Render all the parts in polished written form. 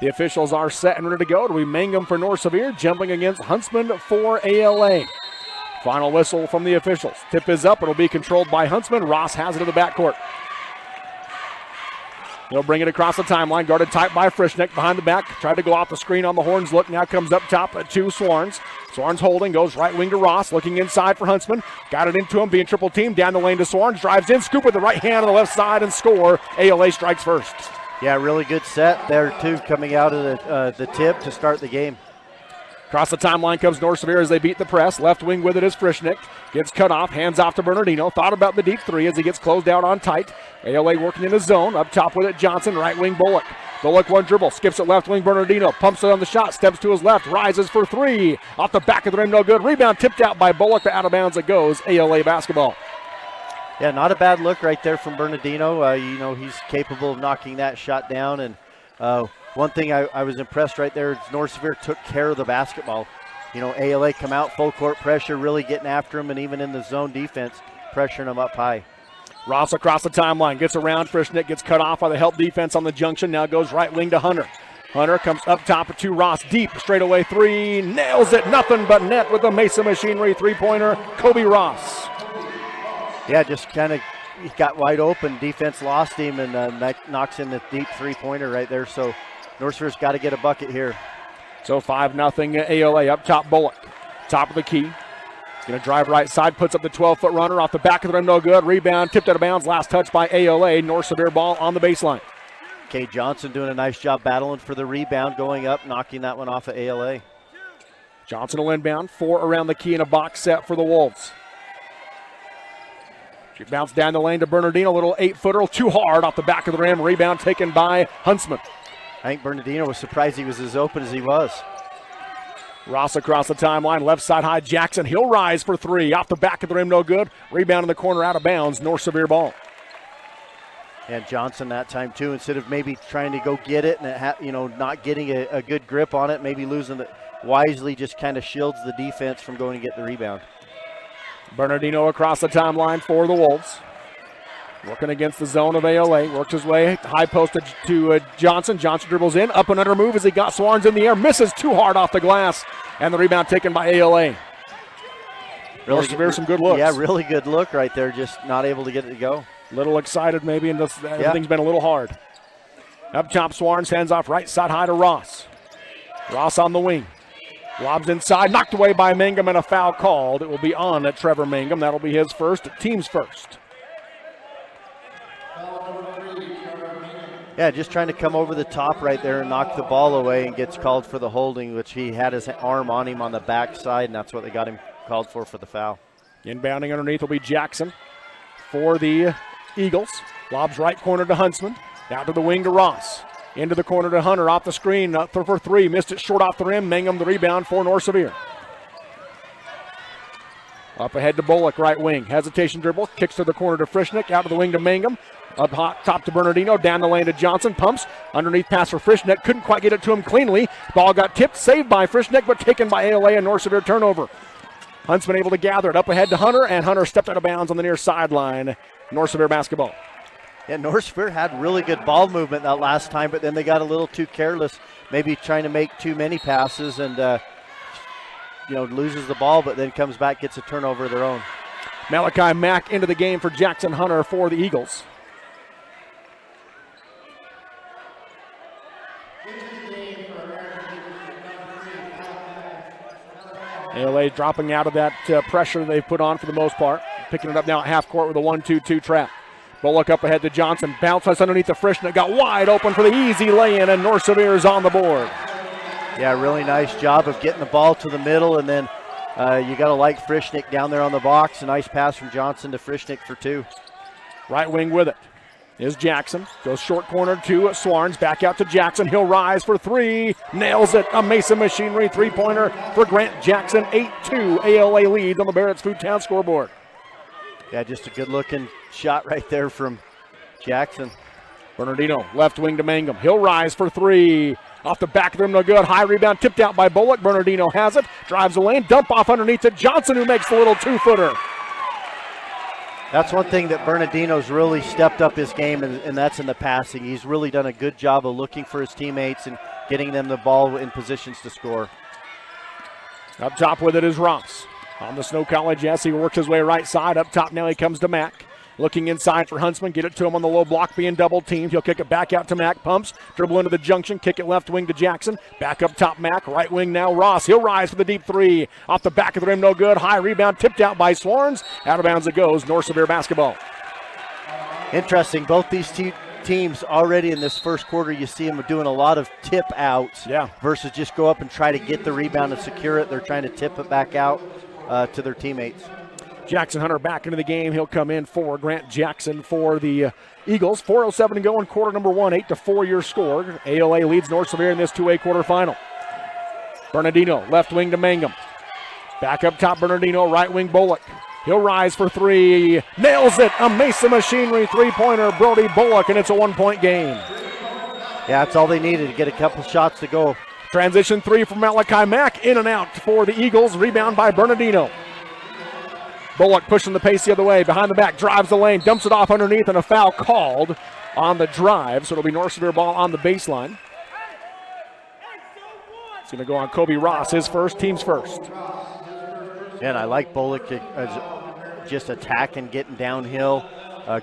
The officials are set and ready to go. It'll be Mangum for North Sevier, jumping against Huntsman for ALA. Final whistle from the officials. Tip is up. It'll be controlled by Huntsman. Ross has it in the backcourt. He'll bring it across the timeline, guarded tight by Frischnick behind the back. Tried to go off the screen on the horns look. Now comes up top to Swarns. Swarns holding, goes right wing to Ross, looking inside for Huntsman. Got it into him, being triple teamed. Down the lane to Swarns, drives in, scoop with the right hand on the left side and score. ALA strikes first. Yeah, really good set there too, coming out of the tip to start the game. Across the timeline comes North Sevier as they beat the press. Left wing with it is Frischnick. Gets cut off, hands off to Bernardino. Thought about the deep three as he gets closed out on tight. ALA working in his zone. Up top with it, Johnson. Right wing, Bullock. Bullock one dribble, skips it left wing, Bernardino. Pumps it on the shot, steps to his left, rises for three. Off the back of the rim, no good. Rebound tipped out by Bullock, but out of bounds it goes. ALA basketball. Yeah, not a bad look right there from Bernardino. He's capable of knocking that shot down. And one thing I was impressed right there is North Sevier took care of the basketball. ALA come out, full court pressure, really getting after him, and even in the zone defense, pressuring him up high. Ross across the timeline, gets around Frischnick, gets cut off by the help defense on the junction, now goes right wing to Hunter. Hunter comes up top to Ross, deep, straightaway three, nails it, nothing but net with the Mesa Machinery three-pointer, Kobe Ross. Yeah, just kind of he got wide open, defense lost him, and knocks in the deep three-pointer right there, so North Sevier's got to get a bucket here. So 5-0 ALA, up top Bullock, top of the key. Going to drive right side, puts up the 12-foot runner off the back of the rim, no good. Rebound, tipped out of bounds, last touch by ALA. North Sevier ball on the baseline. Kay Johnson doing a nice job battling for the rebound, going up, knocking that one off of ALA. Johnson will inbound, 4 around the key in a box set for the Wolves. She bounced down the lane to Bernardino, a little 8-footer, too hard off the back of the rim. Rebound taken by Huntsman. I think Bernardino was surprised he was as open as he was. Ross across the timeline, left side high, Jackson. He'll rise for three. Off the back of the rim, no good. Rebound in the corner, out of bounds. North Sevier ball. And Johnson that time too, instead of maybe trying to go get it and not getting a good grip on it, maybe losing it, wisely just kind of shields the defense from going to get the rebound. Bernardino across the timeline for the Wolves. Working against the zone of ALA. Works his way high post to Johnson. Johnson dribbles in. Up and under move as he got Swarns in the air. Misses too hard off the glass. And the rebound taken by ALA. North Sevier, some good looks. Yeah, really good look right there. Just not able to get it to go. A little excited maybe, and everything's been a little hard. Up top, Swarns hands off right side high to Ross. Ross on the wing. Lobs inside. Knocked away by Mangum and a foul called. It will be on at Trevor Mangum. That'll be his first. Team's first. Yeah, just trying to come over the top right there and knock the ball away, and gets called for the holding, which he had his arm on him on the backside, and that's what they got him called for the foul. Inbounding underneath will be Jackson for the Eagles. Lobs right corner to Huntsman. Down to the wing to Ross. Into the corner to Hunter, off the screen, up for three. Missed it short off the rim. Mangum the rebound for North Sevier. Up ahead to Bullock, right wing. Hesitation dribble, kicks to the corner to Frischnick, out to the wing to Mangum. Up hot, top to Bernardino, down the lane to Johnson, pumps, underneath pass for Frischnick, couldn't quite get it to him cleanly. Ball got tipped, saved by Frischnick, but taken by ALA, and North Sevier turnover. Huntsman able to gather it, up ahead to Hunter, and Hunter stepped out of bounds on the near sideline. North Sevier basketball. Yeah, North Sevier had really good ball movement that last time, but then they got a little too careless, maybe trying to make too many passes, and loses the ball, but then comes back, gets a turnover of their own. Malachi Mack into the game for Jackson Hunter for the Eagles. ALA dropping out of that pressure they've put on for the most part. Picking it up now at half court with a 1-2-2 trap. Bullock up ahead to Johnson. Bounces underneath the Frischnick. Got wide open for the easy lay-in, and North Sevier is on the board. Yeah, really nice job of getting the ball to the middle, and then you got to like Frischnick down there on the box. A nice pass from Johnson to Frischnick for two. Right wing with it is Jackson. Goes short corner to Swarns. Back out to Jackson. He'll rise for three. Nails it. A Mesa Machinery three-pointer for Grant Jackson. 8-2 ALA lead on the Barrett's Foodtown scoreboard. Yeah, just a good-looking shot right there from Jackson. Bernardino, left wing to Mangum. He'll rise for three. Off the back of the rim, no good. High rebound tipped out by Bullock. Bernardino has it. Drives the lane. Dump off underneath to Johnson, who makes the little two-footer. That's one thing that Bernardino's really stepped up his game, and that's in the passing. He's really done a good job of looking for his teammates and getting them the ball in positions to score. Up top with it is Ross. On the Snow College, yes, he works his way right side. Up top now he comes to Mack. Looking inside for Huntsman. Get it to him on the low block, being double teamed. He'll kick it back out to Mack. Pumps, dribble into the junction, kick it left wing to Jackson. Back up top, Mack. Right wing now, Ross. He'll rise for the deep three. Off the back of the rim, no good. High rebound, tipped out by Swarns. Out of bounds it goes. North Sevier basketball. Interesting. Both these teams already in this first quarter, you see them doing a lot of tip outs versus just go up and try to get the rebound and secure it. They're trying to tip it back out to their teammates. Jackson Hunter back into the game. He'll come in for Grant Jackson for the Eagles. 4:07 to go in quarter number one. 8-4 your score. ALA leads North Sevier in this 2A quarterfinal. Bernardino, left wing to Mangum. Back up top, Bernardino, right wing Bullock. He'll rise for three. Nails it. A Mesa Machinery three-pointer, Brody Bullock, and it's a one-point game. Yeah, that's all they needed to get a couple shots to go. Transition three from Malachi Mack. In and out for the Eagles. Rebound by Bernardino. Bullock pushing the pace the other way. Behind the back, drives the lane, dumps it off underneath, and a foul called on the drive. So it'll be North Sevier ball on the baseline. It's going to go on Kobe Ross, his first, team's first. And I like Bullock as just attacking, getting downhill.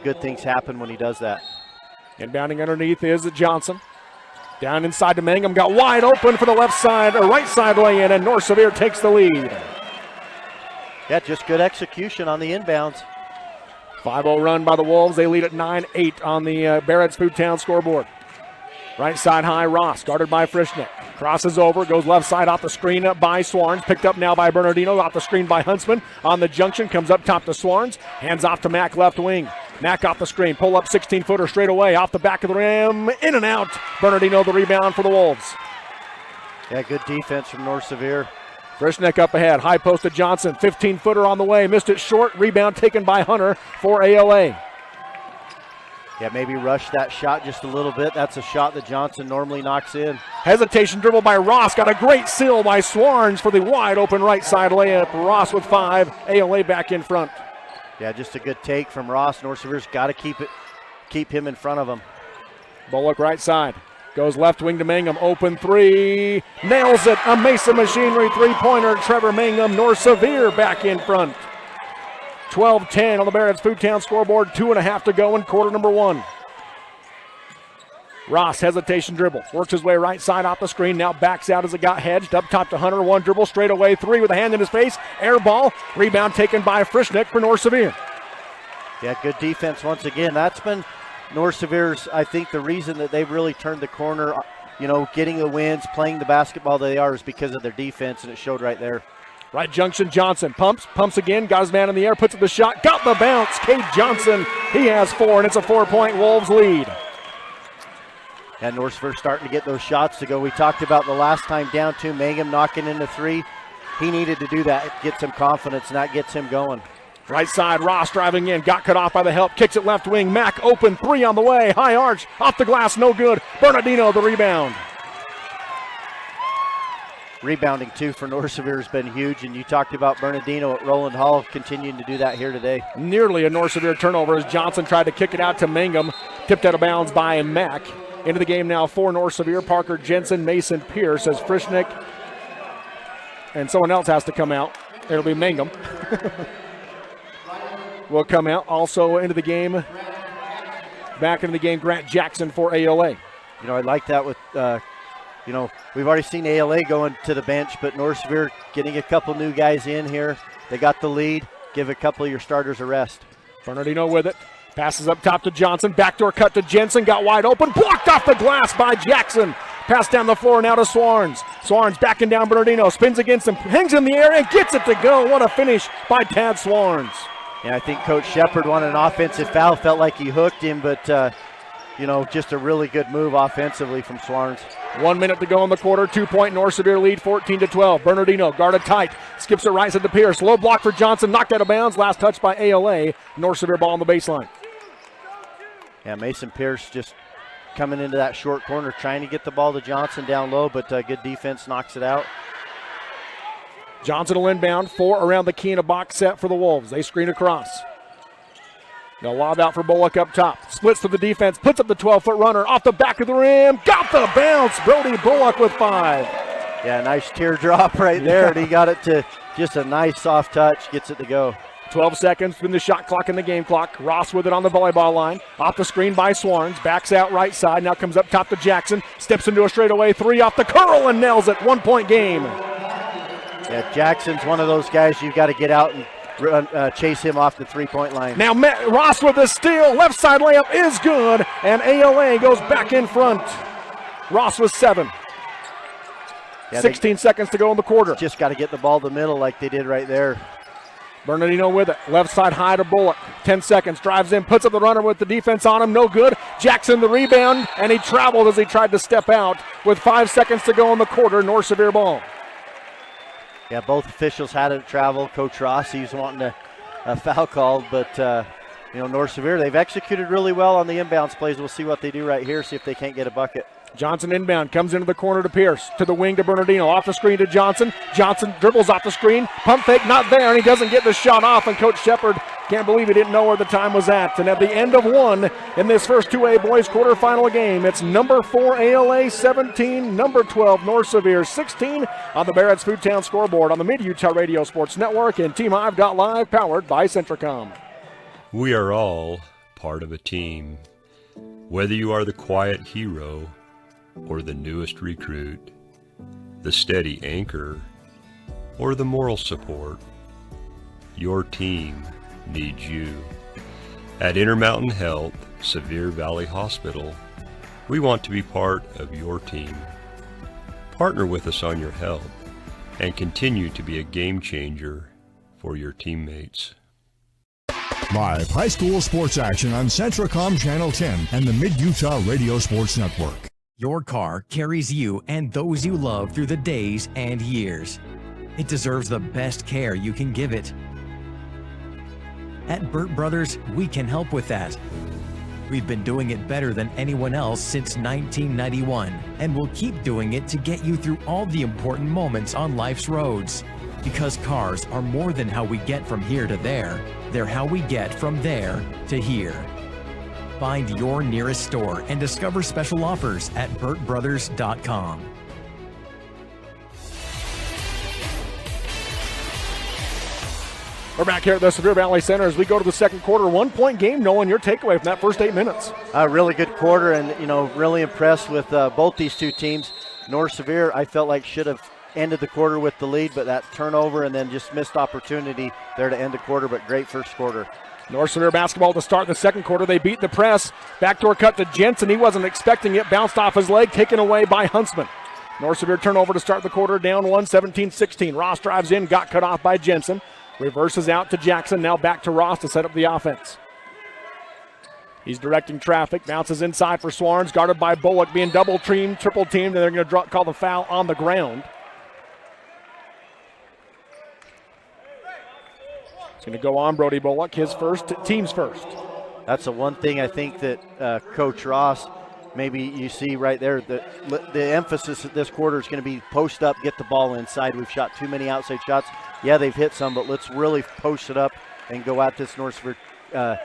Good things happen when he does that. Inbounding underneath is Johnson. Down inside to Mangum, got wide open for the left side, or right side lay-in, and North Sevier takes the lead. Yeah, just good execution on the inbounds. 5-0 run by the Wolves. They lead at 9-8 on the Barrett's Foodtown scoreboard. Right side high, Ross, guarded by Frischnick. Crosses over, goes left side off the screen up by Swarns. Picked up now by Bernardino, off the screen by Huntsman. On the junction, comes up top to Swarns. Hands off to Mack, left wing. Mack off the screen, pull up 16-footer straight away, off the back of the rim, in and out. Bernardino the rebound for the Wolves. Yeah, good defense from North Sevier. Frischnick up ahead, high post to Johnson, 15-footer on the way, missed it short, rebound taken by Hunter for ALA. Yeah, maybe rush that shot just a little bit. That's a shot that Johnson normally knocks in. Hesitation dribble by Ross, got a great seal by Swarns for the wide open right side layup. Ross with 5, ALA back in front. Yeah, just a good take from Ross. North Sevier's got to keep him in front of him. Bullock right side. Goes left wing to Mangum, open three, nails it, a Mesa Machinery three-pointer, Trevor Mangum, North Sevier back in front. 12-10 on the Barrett's Foodtown scoreboard, 2.5 to go in quarter number one. Ross, hesitation dribble, works his way right side off the screen, now backs out as it got hedged, up top to Hunter, one dribble, straight away, three with a hand in his face, air ball, rebound taken by Frischnick for North Sevier. Yeah, good defense once again. That's been North Sevier's, I think, the reason that they've really turned the corner, getting the wins, playing the basketball they are, is because of their defense, and it showed right there. Right junction, Johnson pumps again, got his man in the air, puts up the shot, got the bounce. Cade Johnson, he has 4, and it's a 4-point Wolves lead. And North Sevier starting to get those shots to go. We talked about the last time down 2, Mangum knocking into 3. He needed to do that, get some confidence, and that gets him going. Right side, Ross driving in, got cut off by the help, kicks it left wing, Mack open, 3 on the way, high arch, off the glass, no good. Bernardino the rebound. Rebounding too for North Sevier has been huge, and you talked about Bernardino at Roland Hall continuing to do that here today. Nearly a North Sevier turnover as Johnson tried to kick it out to Mangum, tipped out of bounds by Mack. Into the game now for North Sevier, Parker Jensen, Mason Pierce as Frischnick, and someone else has to come out. It'll be Mangum. Will come out. Also into the game, back into the game, Grant Jackson for ALA. I like that with, we've already seen ALA going to the bench, but North Sevier getting a couple new guys in here. They got the lead. Give a couple of your starters a rest. Bernardino with it. Passes up top to Johnson. Backdoor cut to Jensen. Got wide open. Blocked off the glass by Jackson. Pass down the floor now to Swarns. Swarns backing down Bernardino. Spins against him. Hangs in the air and gets it to go. What a finish by Tad Swarns. Yeah, I think Coach Shepard wanted an offensive foul. Felt like he hooked him, but, just a really good move offensively from Swarns. 1 minute to go in the quarter. 2-point North Sevier lead, 14-12. Bernardino guarded tight. Skips it right side to Pierce. Low block for Johnson. Knocked out of bounds. Last touch by ALA. North Sevier ball on the baseline. Yeah, Mason Pierce just coming into that short corner, trying to get the ball to Johnson down low, but good defense knocks it out. Johnson will inbound. 4 around the key in a box set for the Wolves. They screen across. They'll lob out for Bullock up top. Splits to the defense, puts up the 12-foot runner off the back of the rim. Got the bounce. Brody Bullock with 5. Yeah, nice teardrop right there. And he got it to just a nice soft touch, gets it to go. 12 seconds in the shot clock and the game clock. Ross with it on the volleyball line. Off the screen by Swarns. Backs out right side. Now comes up top to Jackson. Steps into a straightaway 3 off the curl and nails it. 1-point game. Yeah, Jackson's one of those guys you've got to get out and chase him off the 3-point line. Now Ross with the steal. Left side layup is good. And ALA goes back in front. Ross with 7. Yeah, 16 seconds to go in the quarter. Just got to get the ball to the middle like they did right there. Bernardino with it. Left side high to Bullock. 10 seconds. Drives in. Puts up the runner with the defense on him. No good. Jackson the rebound. And he traveled as he tried to step out with 5 seconds to go in the quarter. North Sevier ball. Yeah, both officials had it travel. Coach Rossi's wanting a foul called. But, North Sevier, they've executed really well on the inbounds plays. We'll see what they do right here. See if they can't get a bucket. Johnson inbound, comes into the corner to Pierce, to the wing to Bernardino, off the screen to Johnson. Johnson dribbles off the screen, pump fake, not there, and he doesn't get the shot off, and Coach Shepard can't believe he didn't know where the time was at. And at the end of 1 in this first 2A boys quarterfinal game, it's number 4 ALA 17, number 12 North Sevier 16 on the Barrett's Foodtown scoreboard on the Mid-Utah Radio Sports Network and TeamHive.live, powered by Centricom. We are all part of a team. Whether you are the quiet hero or the newest recruit, the steady anchor, or the moral support, your team needs you. At Intermountain Health, Sevier Valley Hospital, we want to be part of your team. Partner with us on your health and continue to be a game changer for your teammates. Live high school sports action on Centricom Channel 10 and the Mid-Utah Radio Sports Network. Your car carries you and those you love through the days and years. It deserves the best care you can give it. At Burt Brothers, we can help with that. We've been doing it better than anyone else since 1991, and we'll keep doing it to get you through all the important moments on life's roads. Because cars are more than how we get from here to there, they're how we get from there to here. Find your nearest store and discover special offers at burtbrothers.com. We're back here at the Sevier Valley Center as we go to the second quarter. 1-point game. Nolan, your takeaway from that first 8 minutes. A really good quarter, and, really impressed with both these two teams. North Sevier, I felt like should have ended the quarter with the lead, but that turnover and then just missed opportunity there to end the quarter, but great first quarter. North Sevier basketball to start the second quarter. They beat the press. Backdoor cut to Jensen. He wasn't expecting it. Bounced off his leg, taken away by Huntsman. North Sevier turnover to start the quarter, down 1, 17-16. Ross drives in, got cut off by Jensen. Reverses out to Jackson, now back to Ross to set up the offense. He's directing traffic, bounces inside for Swarns, guarded by Bullock, being double teamed, triple teamed, and they're going to call the foul on the ground. It's going to go on Brody Bullock, his first, team's first. That's the one thing I think that Coach Ross, maybe you see right there, the emphasis this quarter is going to be post up, get the ball inside. We've shot too many outside shots. Yeah, they've hit some, but let's really post it up and go at this North Sevier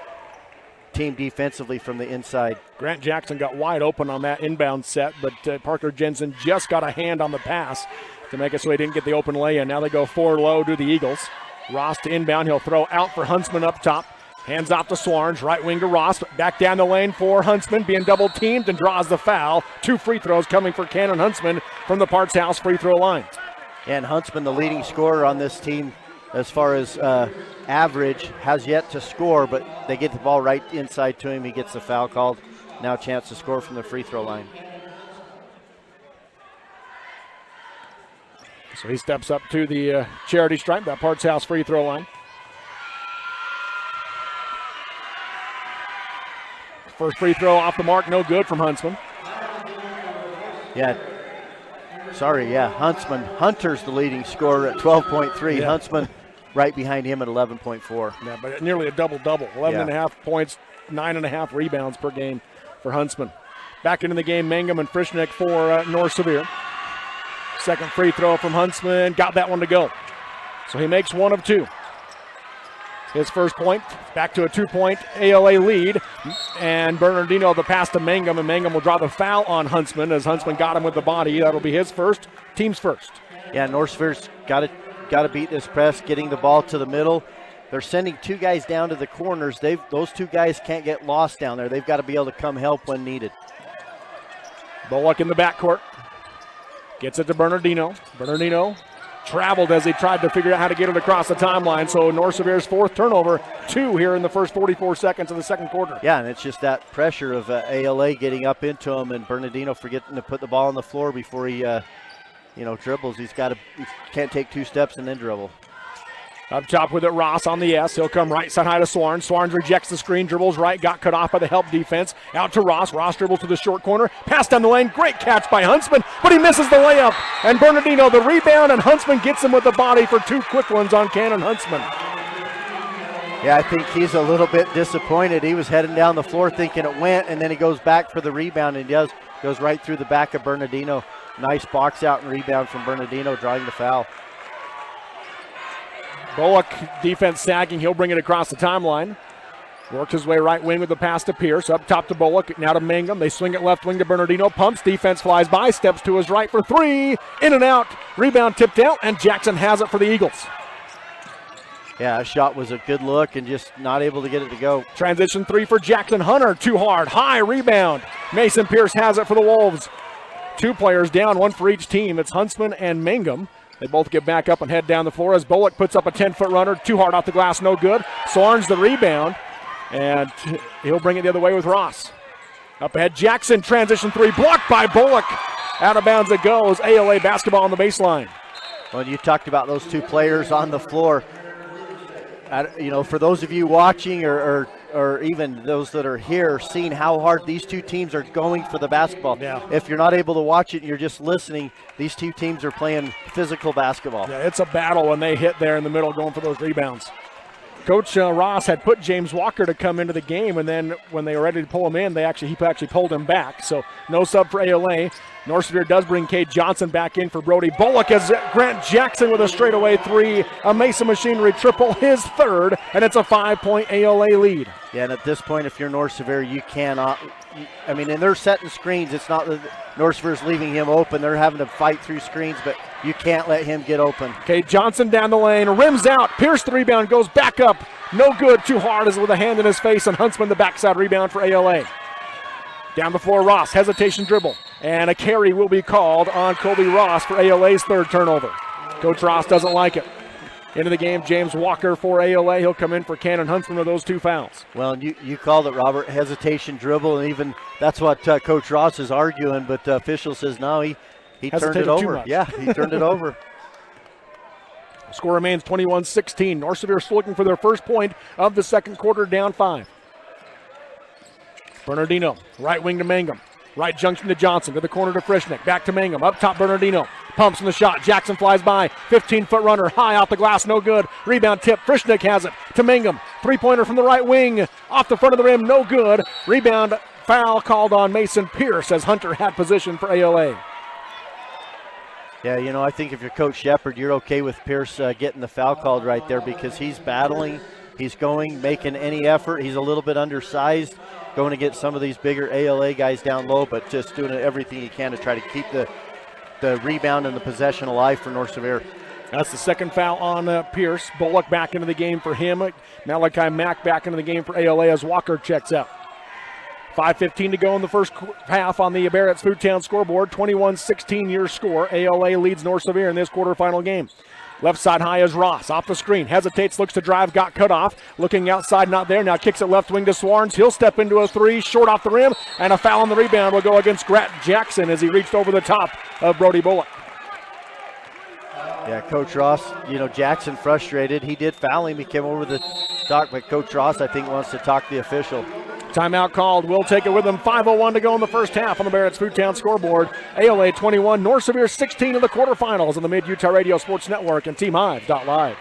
team defensively from the inside. Grant Jackson got wide open on that inbound set, but Parker Jensen just got a hand on the pass to make it so he didn't get the open lay-in. Now they go forward low to the Eagles. Ross to inbound. He'll throw out for Huntsman up top. Hands off to Swarns. Right wing to Ross. Back down the lane for Huntsman, being double teamed and draws the foul. 2 free throws coming for Cannon Huntsman from the Parts House free throw line. And Huntsman, the leading scorer on this team as far as average, has yet to score, but they get the ball right inside to him. He gets the foul called. Now a chance to score from the free throw line. So he steps up to the charity stripe, that Parts House free throw line. First free throw off the mark, no good from Huntsman. Yeah. Huntsman. Hunter's the leading scorer at 12.3. Yeah. Huntsman right behind him at 11.4. Yeah, but nearly a double-double. 11.5 points, 9.5 rebounds per game for Huntsman. Back into the game, Mangum and Frischnick for North Sevier. Second free throw from Huntsman, got that one to go. So he makes 1 of 2. his first point. Back to a 2-point ALA lead. And Bernardino the pass to Mangum, and Mangum will draw the foul on Huntsman as Huntsman got him with the body. That'll be his first, team's first. Yeah, North Sevier's got to beat this press, getting the ball to the middle. They're sending two guys down to the corners. Those two guys can't get lost down there. They've got to be able to come help when needed. Bullock in the backcourt. Gets it to Bernardino. Bernardino traveled as he tried to figure out how to get it across the timeline. So North Sevier's fourth turnover, 2 here in the first 44 seconds of the second quarter. Yeah, and it's just that pressure of ALA getting up into him and Bernardino forgetting to put the ball on the floor before he dribbles. He can't take 2 steps and then dribble. Up top with it, Ross on the S. He'll come right side high to Swarns. Swarns rejects the screen, dribbles right, got cut off by the help defense. Out to Ross. Ross dribbles to the short corner. Pass down the lane. Great catch by Huntsman, but he misses the layup. And Bernardino the rebound, and Huntsman gets him with the body for 2 quick ones on Cannon Huntsman. Yeah, I think he's a little bit disappointed. He was heading down the floor thinking it went, and then he goes back for the rebound, and he goes right through the back of Bernardino. Nice box out and rebound from Bernardino, drawing the foul. Bullock, defense sagging. He'll bring it across the timeline. Works his way right wing with the pass to Pierce. Up top to Bullock. Now to Mangum. They swing it left wing to Bernardino. Pumps. Defense flies by. Steps to his right for 3. In and out. Rebound tipped out. And Jackson has it for the Eagles. Yeah, that shot was a good look and just not able to get it to go. Transition 3 for Jackson. Hunter too hard. High rebound. Mason Pierce has it for the Wolves. 2 players down. 1 for each team. It's Huntsman and Mangum. They both get back up and head down the floor as Bullock puts up a 10-foot runner. Too hard off the glass, no good. Sorns the rebound, and he'll bring it the other way with Ross. Up ahead, Jackson, transition 3, blocked by Bullock. Out of bounds it goes. ALA basketball on the baseline. Well, you talked about those 2 players on the floor. For those of you watching or even those that are here, seeing how hard these 2 teams are going for the basketball. Yeah. If you're not able to watch it and you're just listening, these 2 teams are playing physical basketball. Yeah, it's a battle when they hit there in the middle going for those rebounds. Coach Ross had put James Walker to come into the game, and then when they were ready to pull him in, he actually pulled him back. So no sub for ALA. North Sevier does bring Cade Johnson back in for Brody Bullock as Grant Jackson with a straightaway 3. A Mesa Machinery triple, his 3rd, and it's a 5-point ALA lead. Yeah, and at this point, if you're North Sevier, you cannot. And they're setting screens. It's not that North Sevier's leaving him open. They're having to fight through screens, but you can't let him get open. Okay, Johnson down the lane, rims out. Pierce the rebound, goes back up. No good, too hard as with a hand in his face, and Huntsman the backside rebound for ALA. Down the floor, Ross, hesitation dribble. And a carry will be called on Colby Ross for ALA's 3rd turnover. Coach Ross doesn't like it. Into the game, James Walker for ALA. He'll come in for Cannon Huntsman with those 2 fouls. Well, you called it, Robert, hesitation dribble, and even that's what Coach Ross is arguing, but the official says no, he turned it over. Yeah, he turned it over. Score remains 21-16. North Severe still looking for their first point of the second quarter, down 5. Bernardino, right wing to Mangum. Right junction to Johnson, to the corner to Frischnick. Back to Mangum, up top Bernardino. Pumps in the shot, Jackson flies by. 15-foot runner, high off the glass, no good. Rebound tip, Frischnick has it to Mangum. 3-pointer from the right wing, off the front of the rim, no good. Rebound, foul called on Mason Pierce as Hunter had position for ALA. Yeah, I think if you're Coach Shepard, you're okay with Pierce getting the foul called right there because he's battling. He's making any effort. He's a little bit undersized, going to get some of these bigger ALA guys down low, but just doing everything he can to try to keep the rebound and the possession alive for North Sevier. That's the second foul on Pierce. Bullock back into the game for him. Malachi Mack back into the game for ALA as Walker checks out. 5:15 to go in the first half on the Barrett's Foodtown scoreboard. 21-16 your score. ALA leads North Sevier in this quarterfinal game. Left side high is Ross. Off the screen. Hesitates, looks to drive, got cut off. Looking outside, not there. Now kicks it left wing to Swarns. He'll step into a 3, short off the rim, and a foul on the rebound will go against Grant Jackson as he reached over the top of Brody Bullock. Yeah, Coach Ross, Jackson frustrated. He did foul him. He came over the talk, but Coach Ross, I think, wants to talk the official. Timeout called. We'll take it with them. 5:01 to go in the first half on the Barrett's Foodtown scoreboard. ALA 21, North Sevier 16 in the quarterfinals on the Mid-Utah Radio Sports Network and TeamHive.live.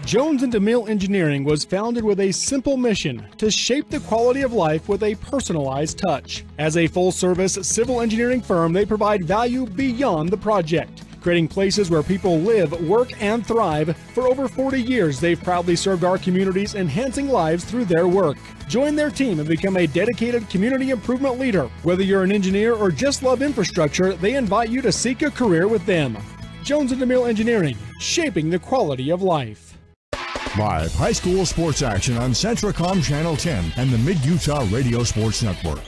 Jones and DeMille Engineering was founded with a simple mission to shape the quality of life with a personalized touch. As a full-service civil engineering firm, they provide value beyond the project. creating places where people live, work, and thrive. For over 40 years, they've proudly served our communities, enhancing lives through their work. Join their team and become a dedicated community improvement leader. Whether you're an engineer or just love infrastructure, they invite you to seek a career with them. Jones & DeMille Engineering, shaping the quality of life. Live high school sports action on Centracom Channel 10 and the Mid-Utah Radio Sports Network.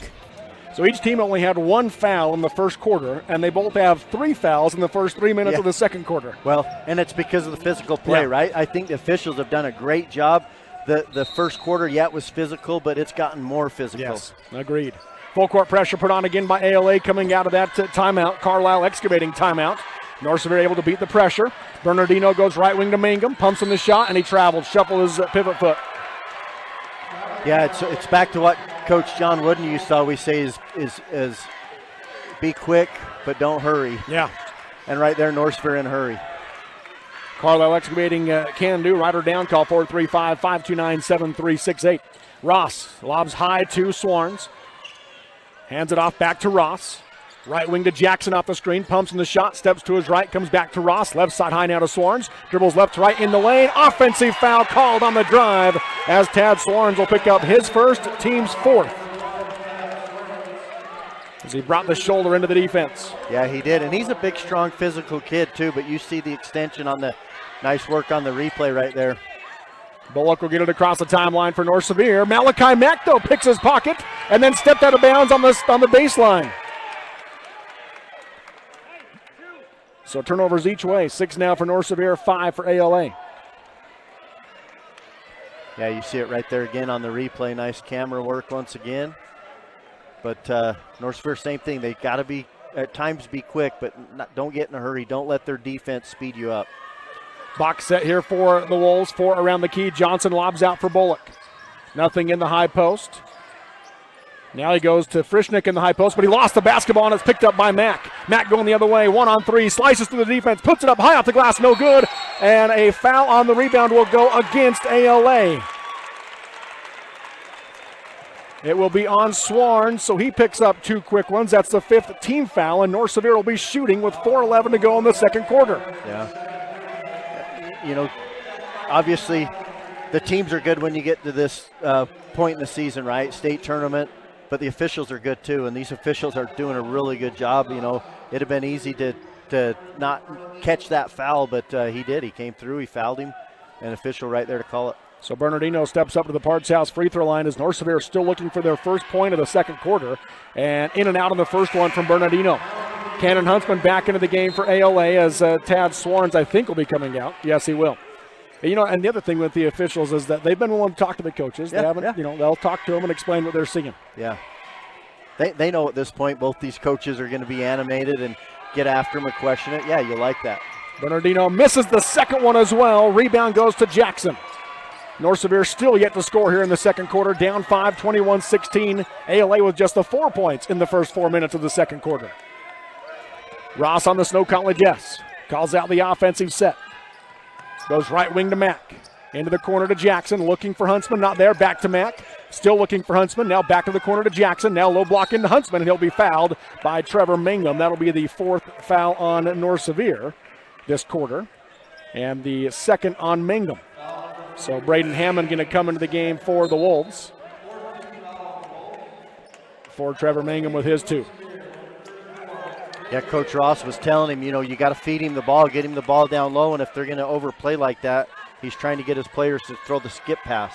So each team only had one foul in the first quarter, and they both have 3 fouls in the first 3 minutes of the second quarter. Well, and it's because of the physical play, right? I think the officials have done a great job. The first quarter, it was physical, but it's gotten more physical. Yes, agreed. Full court pressure put on again by ALA coming out of that timeout. Carlisle excavating timeout. North Sevier able to beat the pressure. Bernardino goes right wing to Mangum, pumps in the shot, and he traveled, shuffled his pivot foot. Yeah, it's back to what Coach John Wooden used to always say is be quick, but don't hurry. Yeah. And right there, North Sevier in a hurry. Carlisle excavating can do. Rider down, call 435-529-7368. Ross lobs high to Swarns. Hands it off back to Ross. Right wing to Jackson off the screen, pumps in the shot, steps to his right, comes back to Ross. Left side high now to Swarns. Dribbles left to right in the lane. Offensive foul called on the drive as Tad Swarns will pick up his first, team's 4th. As he brought the shoulder into the defense. Yeah, he did. And he's a big, strong, physical kid too, but you see the extension on the nice work on the replay right there. Bullock will get it across the timeline for North Sevier. Malachi Mack, though, picks his pocket and then stepped out of bounds on the baseline. So turnovers each way. 6 now for North Sevier, 5 for ALA. Yeah, you see it right there again on the replay. Nice camera work once again. But North Sevier, same thing. They got to be, at times, be quick, but don't get in a hurry. Don't let their defense speed you up. Box set here for the Wolves. 4 around the key. Johnson lobs out for Bullock. Nothing in the high post. Now he goes to Frischnick in the high post, but he lost the basketball, and it's picked up by Mack. Mack going the other way, 1-on-3, slices through the defense, puts it up high off the glass, no good, and a foul on the rebound will go against ALA. It will be on Swarn, so he picks up 2 quick ones. That's the 5th team foul, and North Sevier will be shooting with 4:11 to go in the second quarter. Yeah. You know, obviously the teams are good when you get to this point in the season, right? State tournament. But the officials are good too, and these officials are doing a really good job. You know, it'd have been easy to not catch that foul, but he did. He came through, he fouled him, and official right there to call it. So Bernardino steps up to the Parts House free throw line as North Sevier still looking for their first point of the second quarter, and in and out on the first one from Bernardino. Cannon Huntsman back into the game for ALA as Tad Swarns, I think, will be coming out. Yes, he will. You know, and the other thing with the officials is that they've been willing to talk to the coaches. They haven't, you know, they'll talk to them and explain what they're seeing. Yeah. They know at this point both these coaches are going to be animated and get after them and question it. Yeah, you like that. Bernardino misses the second one as well. Rebound goes to Jackson. North Sevier still yet to score here in the second quarter. Down 5, 21-16. ALA with just the 4 points in the first 4 minutes of the second quarter. Ross on the Snow College S. Calls out the offensive set. Goes right wing to Mack. Into the corner to Jackson, looking for Huntsman. Not there, back to Mack. Still looking for Huntsman. Now back to the corner to Jackson. Now low block into Huntsman, and he'll be fouled by Trevor Mangum. That'll be the 4th foul on North Sevier this quarter, and the 2nd on Mangum. So Braden Hammond going to come into the game for the Wolves. For Trevor Mangum with his 2. Yeah, Coach Ross was telling him, you know, you got to feed him the ball, get him the ball down low, and if they're going to overplay like that, he's trying to get his players to throw the skip pass.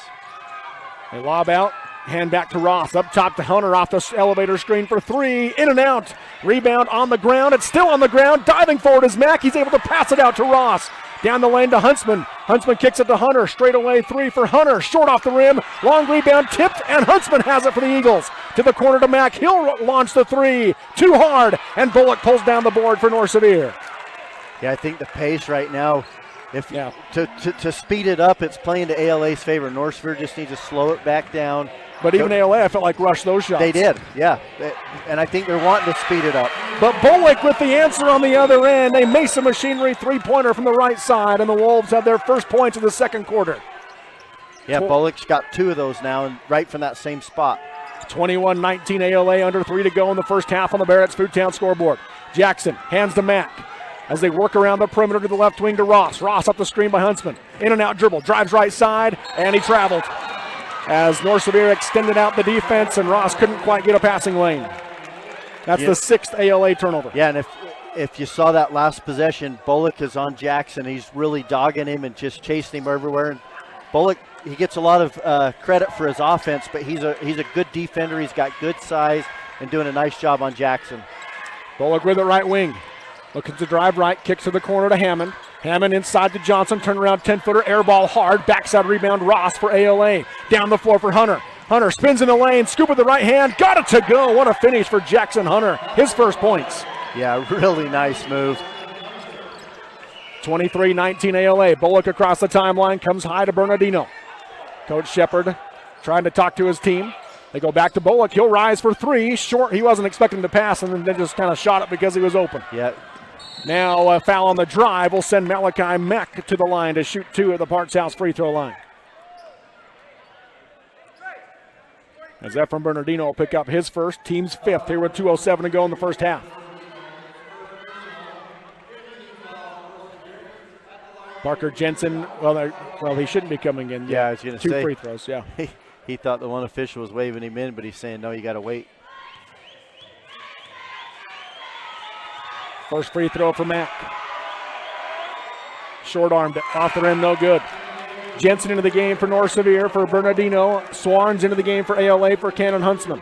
They lob out, hand back to Ross, up top to Hunter off the elevator screen for 3, in and out. Rebound on the ground, it's still on the ground, diving forward is Mack, he's able to pass it out to Ross. Down the lane to Huntsman. Huntsman kicks it to Hunter. Straight away 3 for Hunter. Short off the rim. Long rebound tipped, and Huntsman has it for the Eagles. To the corner to Mack. He'll launch the 3. Too hard, and Bullock pulls down the board for North Sevier. Yeah, I think the pace right now, to speed it up, it's playing to ALA's favor. North Sevier just needs to slow it back down. But even ALA, I felt like rushed those shots. They did, yeah. And I think they're wanting to speed it up. But Bullock with the answer on the other end. A Mesa Machinery three-pointer from the right side, and the Wolves have their first points of the second quarter. Yeah, Bullock's got 2 of those now, and right from that same spot. 21-19 ALA, under 3 to go in the first half on the Barrett's Foodtown scoreboard. Jackson hands to Mack. as they work around the perimeter to the left wing to Ross. Ross up the screen by Huntsman. In and out dribble, drives right side, and he traveled. As North Sevier extended out the defense, and Ross couldn't quite get a passing lane. That's the 6th ALA turnover. Yeah, and if you saw that last possession, Bullock is on Jackson. He's really dogging him and just chasing him everywhere. And Bullock, he gets a lot of credit for his offense, but he's a good defender. He's got good size and doing a nice job on Jackson. Bullock with it right wing. Looking to drive right, kicks to the corner to Hammond. Hammond inside to Johnson, turn around 10-footer, air ball hard, backside rebound Ross for ALA. Down the floor for Hunter. Hunter spins in the lane, scoop with the right hand, got it to go. What a finish for Jackson Hunter, his first points. Yeah, really nice move. 23-19 ALA. Bullock across the timeline, comes high to Bernardino. Coach Shepard trying to talk to his team. They go back to Bullock. He'll rise for three. Short. He wasn't expecting to pass, and then they just kind of shot it because he was open. Yeah. Now a foul on the drive will send Malachi Mack to the line to shoot two at the Parks House free throw line. As Ephraim Bernardino will pick up his first, team's 5th here with 2:07 to go in the first half. Parker Jensen, well, he shouldn't be coming in. Yeah, I was going to say. 2 free throws, yeah. He thought the one official was waving him in, but he's saying, no, you got to wait. First free throw for Mack. Short-armed off the rim, no good. Jensen into the game for North Sevier for Bernardino. Swarns into the game for ALA for Cannon Huntsman.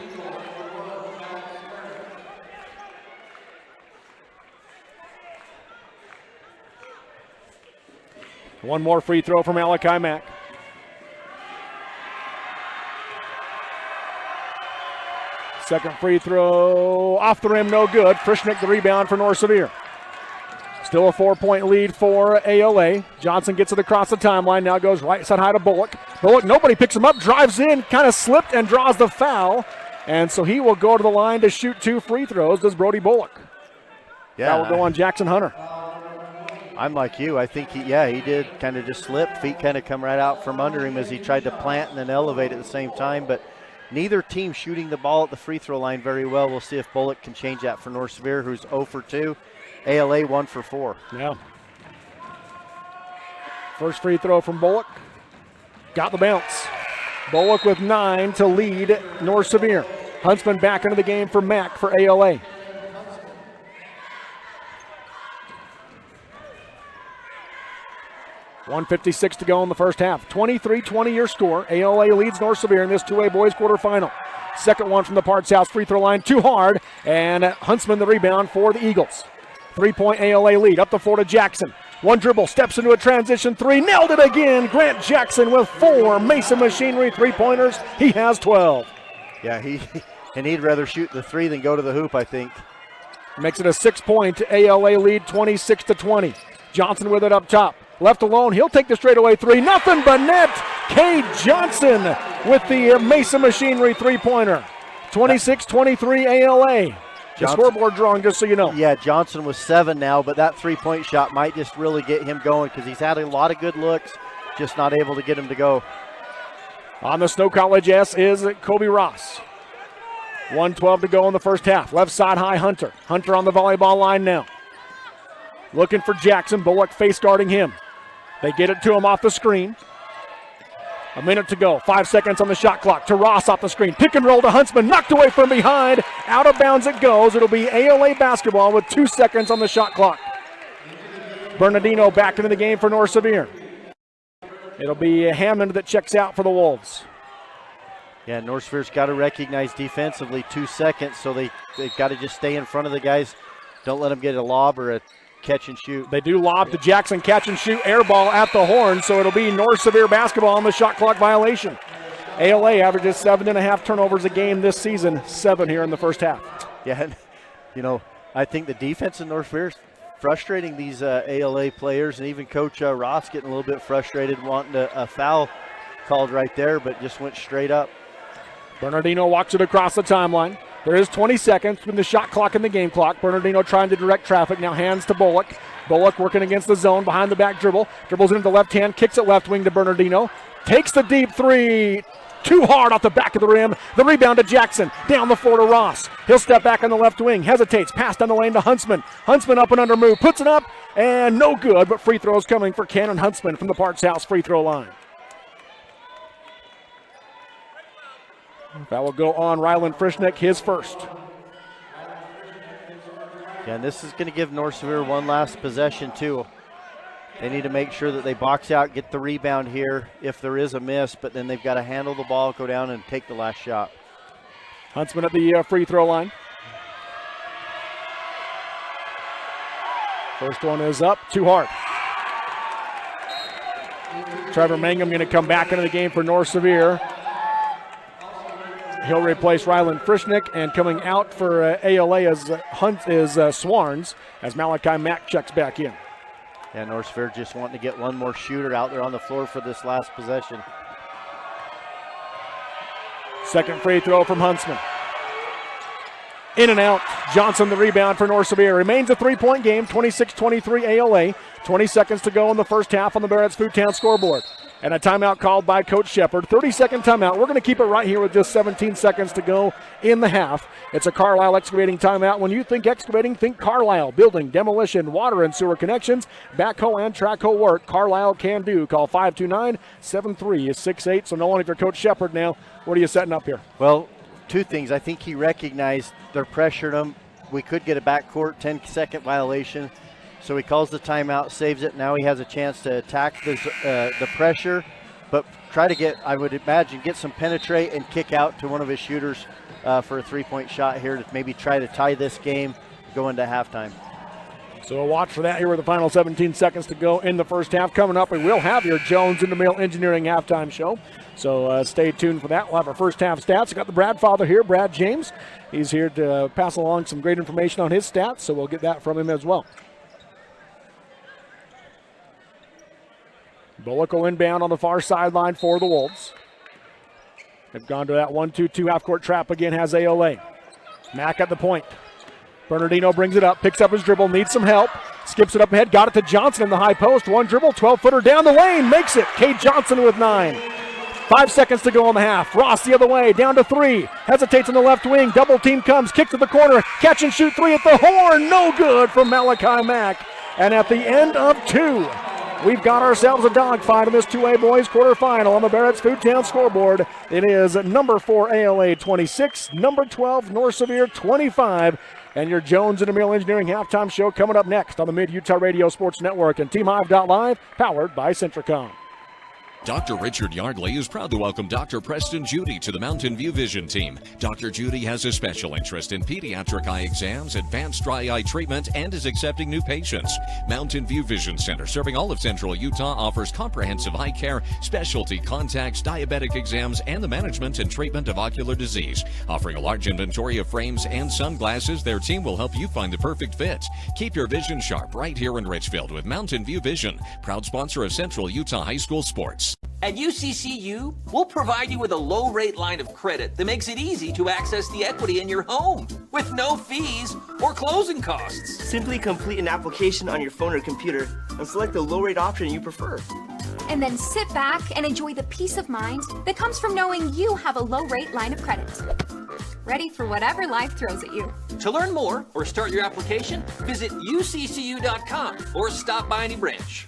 One more free throw from Malachi Mack. Second free throw off the rim, no good. Frischnick the rebound for North Sevier. Still a 4-point lead for ALA. Johnson gets it across the timeline, now goes right side high to Bullock. Bullock, nobody picks him up, drives in, kind of slipped and draws the foul. And so he will go to the line to shoot 2 free throws, does Brody Bullock. Yeah. That will go on Jackson Hunter. I'm like you. I think he did kind of just slip. Feet kind of come right out from under him as he tried to plant and then elevate at the same time. But neither team shooting the ball at the free throw line very well. We'll see if Bullock can change that for North Sevier, who's 0 for 2. ALA 1 for 4. Yeah. First free throw from Bullock. Got the bounce. Bullock with 9 to lead North Sevier. Huntsman back into the game for Mack for ALA. .156 to go in the first half. 23-20 your score. ALA leads North Sevier in this 2A boys quarterfinal. Second one from the Parts House free throw line, too hard, and Huntsman the rebound for the Eagles. 3-point ALA lead, up the floor to Jackson. One dribble, steps into a transition three, nailed it again. Grant Jackson with 4 Mason Machinery three-pointers. He has 12. Yeah, he'd rather shoot the 3 than go to the hoop, I think. Makes it a 6-point ALA lead, 26-20. Johnson with it up top. Left alone, he'll take the straightaway 3. Nothing but net. Cade Johnson with the Mason Machinery three-pointer. 26-23 ALA. The scoreboard drawing, just so you know. Yeah, Johnson was 7 now, but that three-point shot might just really get him going because he's had a lot of good looks, just not able to get him to go. On the Snow College S is Kobe Ross. 1:12 to go in the first half. Left side high, Hunter. Hunter on the volleyball line now. Looking for Jackson. Bullock face guarding him. They get it to him off the screen. A minute to go. 5 seconds on the shot clock. To Ross off the screen. Pick and roll to Huntsman. Knocked away from behind. Out of bounds it goes. It'll be ALA basketball with 2 seconds on the shot clock. Bernardino back into the game for North Sevier. It'll be Hammond that checks out for the Wolves. Yeah, North Sevier's got to recognize defensively 2 seconds, so they've got to just stay in front of the guys. Don't let them get a lob or a catch and shoot. They do lob to Jackson, catch and shoot, air ball at the horn, so it'll be North Sevier basketball on the shot clock violation. ALA averages 7.5 turnovers a game this season, 7 here in the first half. Yeah, and, I think the defense in North Sevier is frustrating these ALA players, and even Coach Ross getting a little bit frustrated, wanting a foul called right there, but just went straight up. Bernardino walks it across the timeline. There is 20 seconds between the shot clock and the game clock. Bernardino trying to direct traffic. Now hands to Bullock. Bullock working against the zone behind the back dribble. Dribbles into the left hand, kicks it left wing to Bernardino. Takes the deep 3. too hard off the back of the rim. The rebound to Jackson, down the floor to Ross. He'll step back on the left wing, hesitates, pass down the lane to Huntsman. Huntsman up and under move, puts it up, and no good, but free throws coming for Cannon Huntsman from the Parks House free throw line. That will go on Ryland Frischnick, his first. Yeah, and this is going to give North Sevier one last possession too. They need to make sure that they box out, get the rebound here if there is a miss, but then they've got to handle the ball, go down and take the last shot. Huntsman at the free throw line. First one is up, too hard. Trevor Mangum going to come back into the game for North Sevier. He'll replace Ryland Frischnick, and coming out for ALA is Swarns as Malachi Mack checks back in. Yeah, North Sevier just wanting to get one more shooter out there on the floor for this last possession. Second free throw from Huntsman. In and out. Johnson the rebound for North Sevier. Remains a three-point game, 26-23 ALA. 20 seconds to go in the first half on the Barrett's Foodtown scoreboard. And a timeout called by Coach Shepard. 30-second timeout. We're going to keep it right here with just 17 seconds to go in the half. It's a Carlisle Excavating timeout. When you think excavating, think Carlisle. Building, demolition, water and sewer connections, backhoe and trackhoe work. Carlisle can do. Call 529-7368. So Nolan, if you're Coach Shepard now, what are you setting up here? Well, two things. I think he recognized they're pressuring him. We could get a backcourt 10-second violation. So he calls the timeout, saves it. Now he has a chance to attack this, the pressure, but try to get, I would imagine, get some penetrate and kick out to one of his shooters for a three-point shot here to maybe try to tie this game, go into halftime. So a watch for that here with the final 17 seconds to go in the first half. Coming up, we will have your Jones Intermail Engineering halftime show. So stay tuned for that. We'll have our first half stats. I've got the Brad father here, Brad James. He's here to pass along some great information on his stats, so we'll get that from him as well. Bullock will inbound on the far sideline for the Wolves. They've gone to that 1-2-2 half-court trap again, has ALA. Mack at the point. Bernardino brings it up, picks up his dribble, needs some help. Skips it up ahead, got it to Johnson in the high post. One dribble, 12-footer down the lane, makes it. Cade Johnson with 9. 5 seconds to go in the half. Ross the other way, down to 3. Hesitates on the left wing, double team comes, kick to the corner, catch and shoot 3 at the horn. No good from Malachi Mack. And at the end of 2, we've got ourselves a dogfight in this 2A boys quarterfinal on the Barrett's Foodtown scoreboard. It is number 4 ALA 26, number 12 North Sevier 25. And your Jones Intermail Engineering halftime show coming up next on the Mid-Utah Radio Sports Network and TeamHive.live, powered by Centricom. Dr. Richard Yardley is proud to welcome Dr. Preston Judy to the Mountain View Vision team. Dr. Judy has a special interest in pediatric eye exams, advanced dry eye treatment, and is accepting new patients. Mountain View Vision Center, serving all of Central Utah, offers comprehensive eye care, specialty contacts, diabetic exams, and the management and treatment of ocular disease. Offering a large inventory of frames and sunglasses, their team will help you find the perfect fit. Keep your vision sharp right here in Richfield with Mountain View Vision, proud sponsor of Central Utah High School Sports. At UCCU, we'll provide you with a low-rate line of credit that makes it easy to access the equity in your home with no fees or closing costs. Simply complete an application on your phone or computer and select the low-rate option you prefer. And then sit back and enjoy the peace of mind that comes from knowing you have a low-rate line of credit. Ready for whatever life throws at you. To learn more or start your application, visit uccu.com or stop by any branch.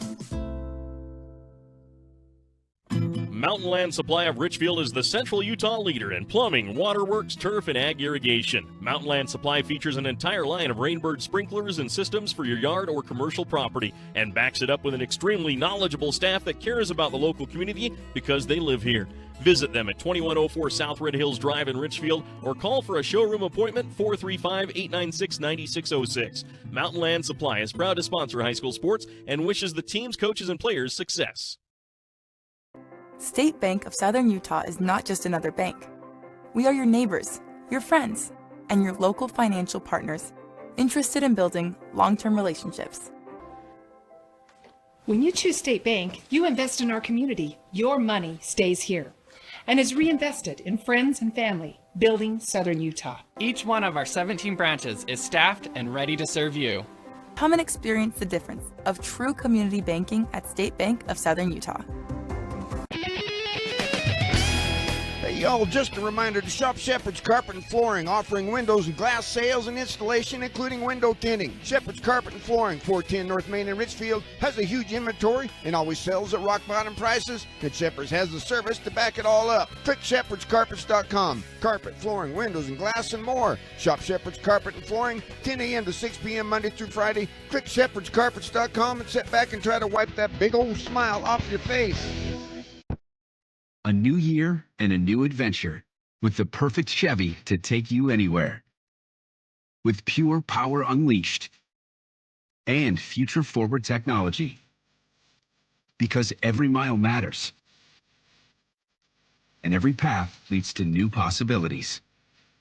Mountain Land Supply of Richfield is the Central Utah leader in plumbing, waterworks, turf, and ag irrigation. Mountain Land Supply features an entire line of Rainbird sprinklers and systems for your yard or commercial property and backs it up with an extremely knowledgeable staff that cares about the local community because they live here. Visit them at 2104 South Red Hills Drive in Richfield or call for a showroom appointment 435-896-9606. Mountain Land Supply is proud to sponsor high school sports and wishes the teams, coaches, and players success. State Bank of Southern Utah is not just another bank. We are your neighbors, your friends, and your local financial partners, interested in building long-term relationships. When you choose State Bank, you invest in our community. Your money stays here and is reinvested in friends and family, building Southern Utah. Each one of our 17 branches is staffed and ready to serve you. Come and experience the difference of true community banking at State Bank of Southern Utah. Hey y'all, just a reminder to shop Shepherd's Carpet and Flooring, offering windows and glass sales and installation, including window tinting. Shepherd's Carpet and Flooring, 410 North Main in Richfield, has a huge inventory and always sells at rock bottom prices, and Shepherd's has the service to back it all up. Click shepherdscarpets.com. Carpet, flooring, windows, and glass, and more. Shop Shepherd's Carpet and Flooring, 10 a.m. to 6 p.m. Monday through Friday. Click shepherdscarpets.com and sit back and try to wipe that big old smile off your face. A new year and a new adventure with the perfect Chevy to take you anywhere. With pure power unleashed and future-forward technology. Because every mile matters. And every path leads to new possibilities.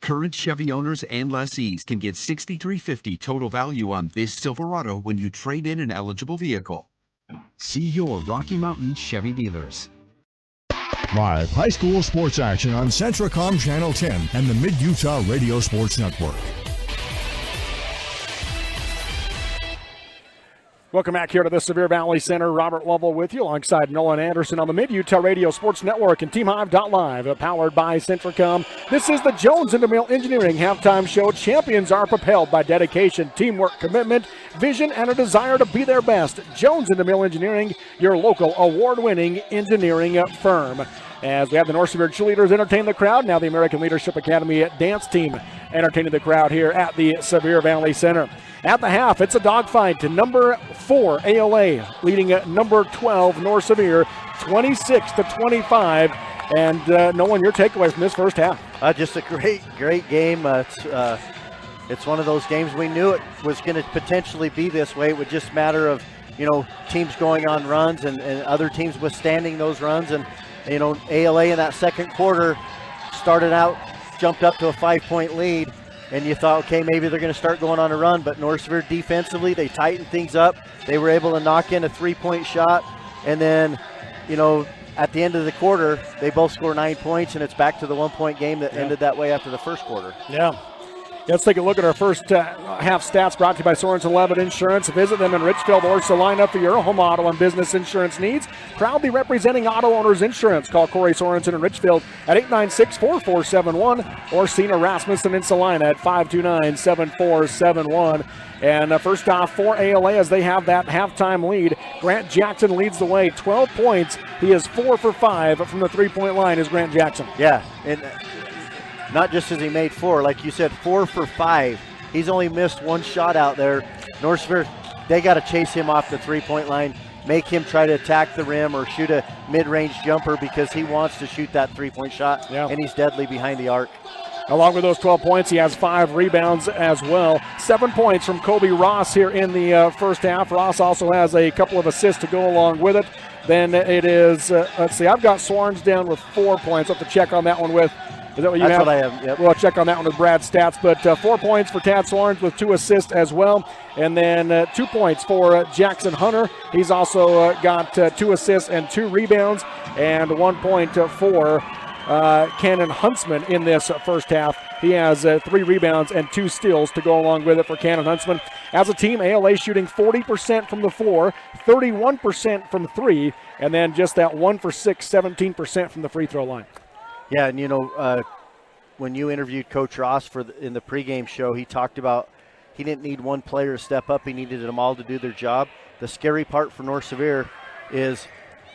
Current Chevy owners and lessees can get $6,350 total value on this Silverado when you trade in an eligible vehicle. See your Rocky Mountain Chevy dealers. Live high school sports action on Centracom Channel 10 and the Mid-Utah Radio Sports Network. Welcome back here to the Sevier Valley Center. Robert Lovell with you alongside Nolan Anderson on the Mid-Utah Radio Sports Network and TeamHive.live, powered by Centracom. This is the Jones Intermill Engineering Halftime Show. Champions are propelled by dedication, teamwork, commitment, vision, and a desire to be their best. Jones Intermill Engineering, your local award-winning engineering firm. As we have the North Sevier cheerleaders entertain the crowd, now the American Leadership Academy dance team entertaining the crowd here at the Sevier Valley Center. At the half, it's a dogfight to number 4 ALA leading at number 12 North Sevier, 26-25. And Nolan, your takeaway from this first half? Just a great game. It's one of those games we knew it was going to potentially be this way. It would just matter of teams going on runs and other teams withstanding those runs. And ALA in that second quarter started out, jumped up to a 5-point lead, and you thought, okay, maybe they're going to start going on a run. But North Sevier defensively, they tightened things up. They were able to knock in a 3-point shot, and then, at the end of the quarter, they both score 9 points, and it's back to the 1-point game that ended that way after the first quarter. Yeah. Let's take a look at our first half stats brought to you by Sorensen Levitt Insurance. Visit them in Richfield or Salina for your home auto and business insurance needs. Proudly representing auto owners insurance. Call Corey Sorensen in Richfield at 896-4471 or Cena Rasmussen in Salina at 529-7471. And first off for ALA as they have that halftime lead. Grant Jackson leads the way, 12 points. He is 4 for 5 from the 3-point line is Grant Jackson. Yeah, and not just as he made 4, like you said, 4 for 5. He's only missed 1 shot out there. North Sevier, they got to chase him off the 3-point line, make him try to attack the rim or shoot a mid-range jumper because he wants to shoot that 3-point shot, and he's deadly behind the arc. Along with those 12 points, he has 5 rebounds as well. 7 points from Kobe Ross here in the first half. Ross also has a couple of assists to go along with it. Then it is, let's see, I've got Swarns down with 4 points. I'll have to check on that one with. Is that what you That's have? what I have, yep. We'll check on that one with Brad's stats. But 4 points for Tad Swarns with 2 assists as well. And then 2 points for Jackson Hunter. He's also got 2 assists and 2 rebounds. And 1 point for Cannon Huntsman in this first half. He has 3 rebounds and 2 steals to go along with it for Cannon Huntsman. As a team, ALA shooting 40% from the floor, 31% from 3, and then just that 1 for 6, 17% from the free throw line. Yeah, and when you interviewed Coach Ross in the pregame show, he talked about he didn't need one player to step up. He needed them all to do their job. The scary part for North Sevier is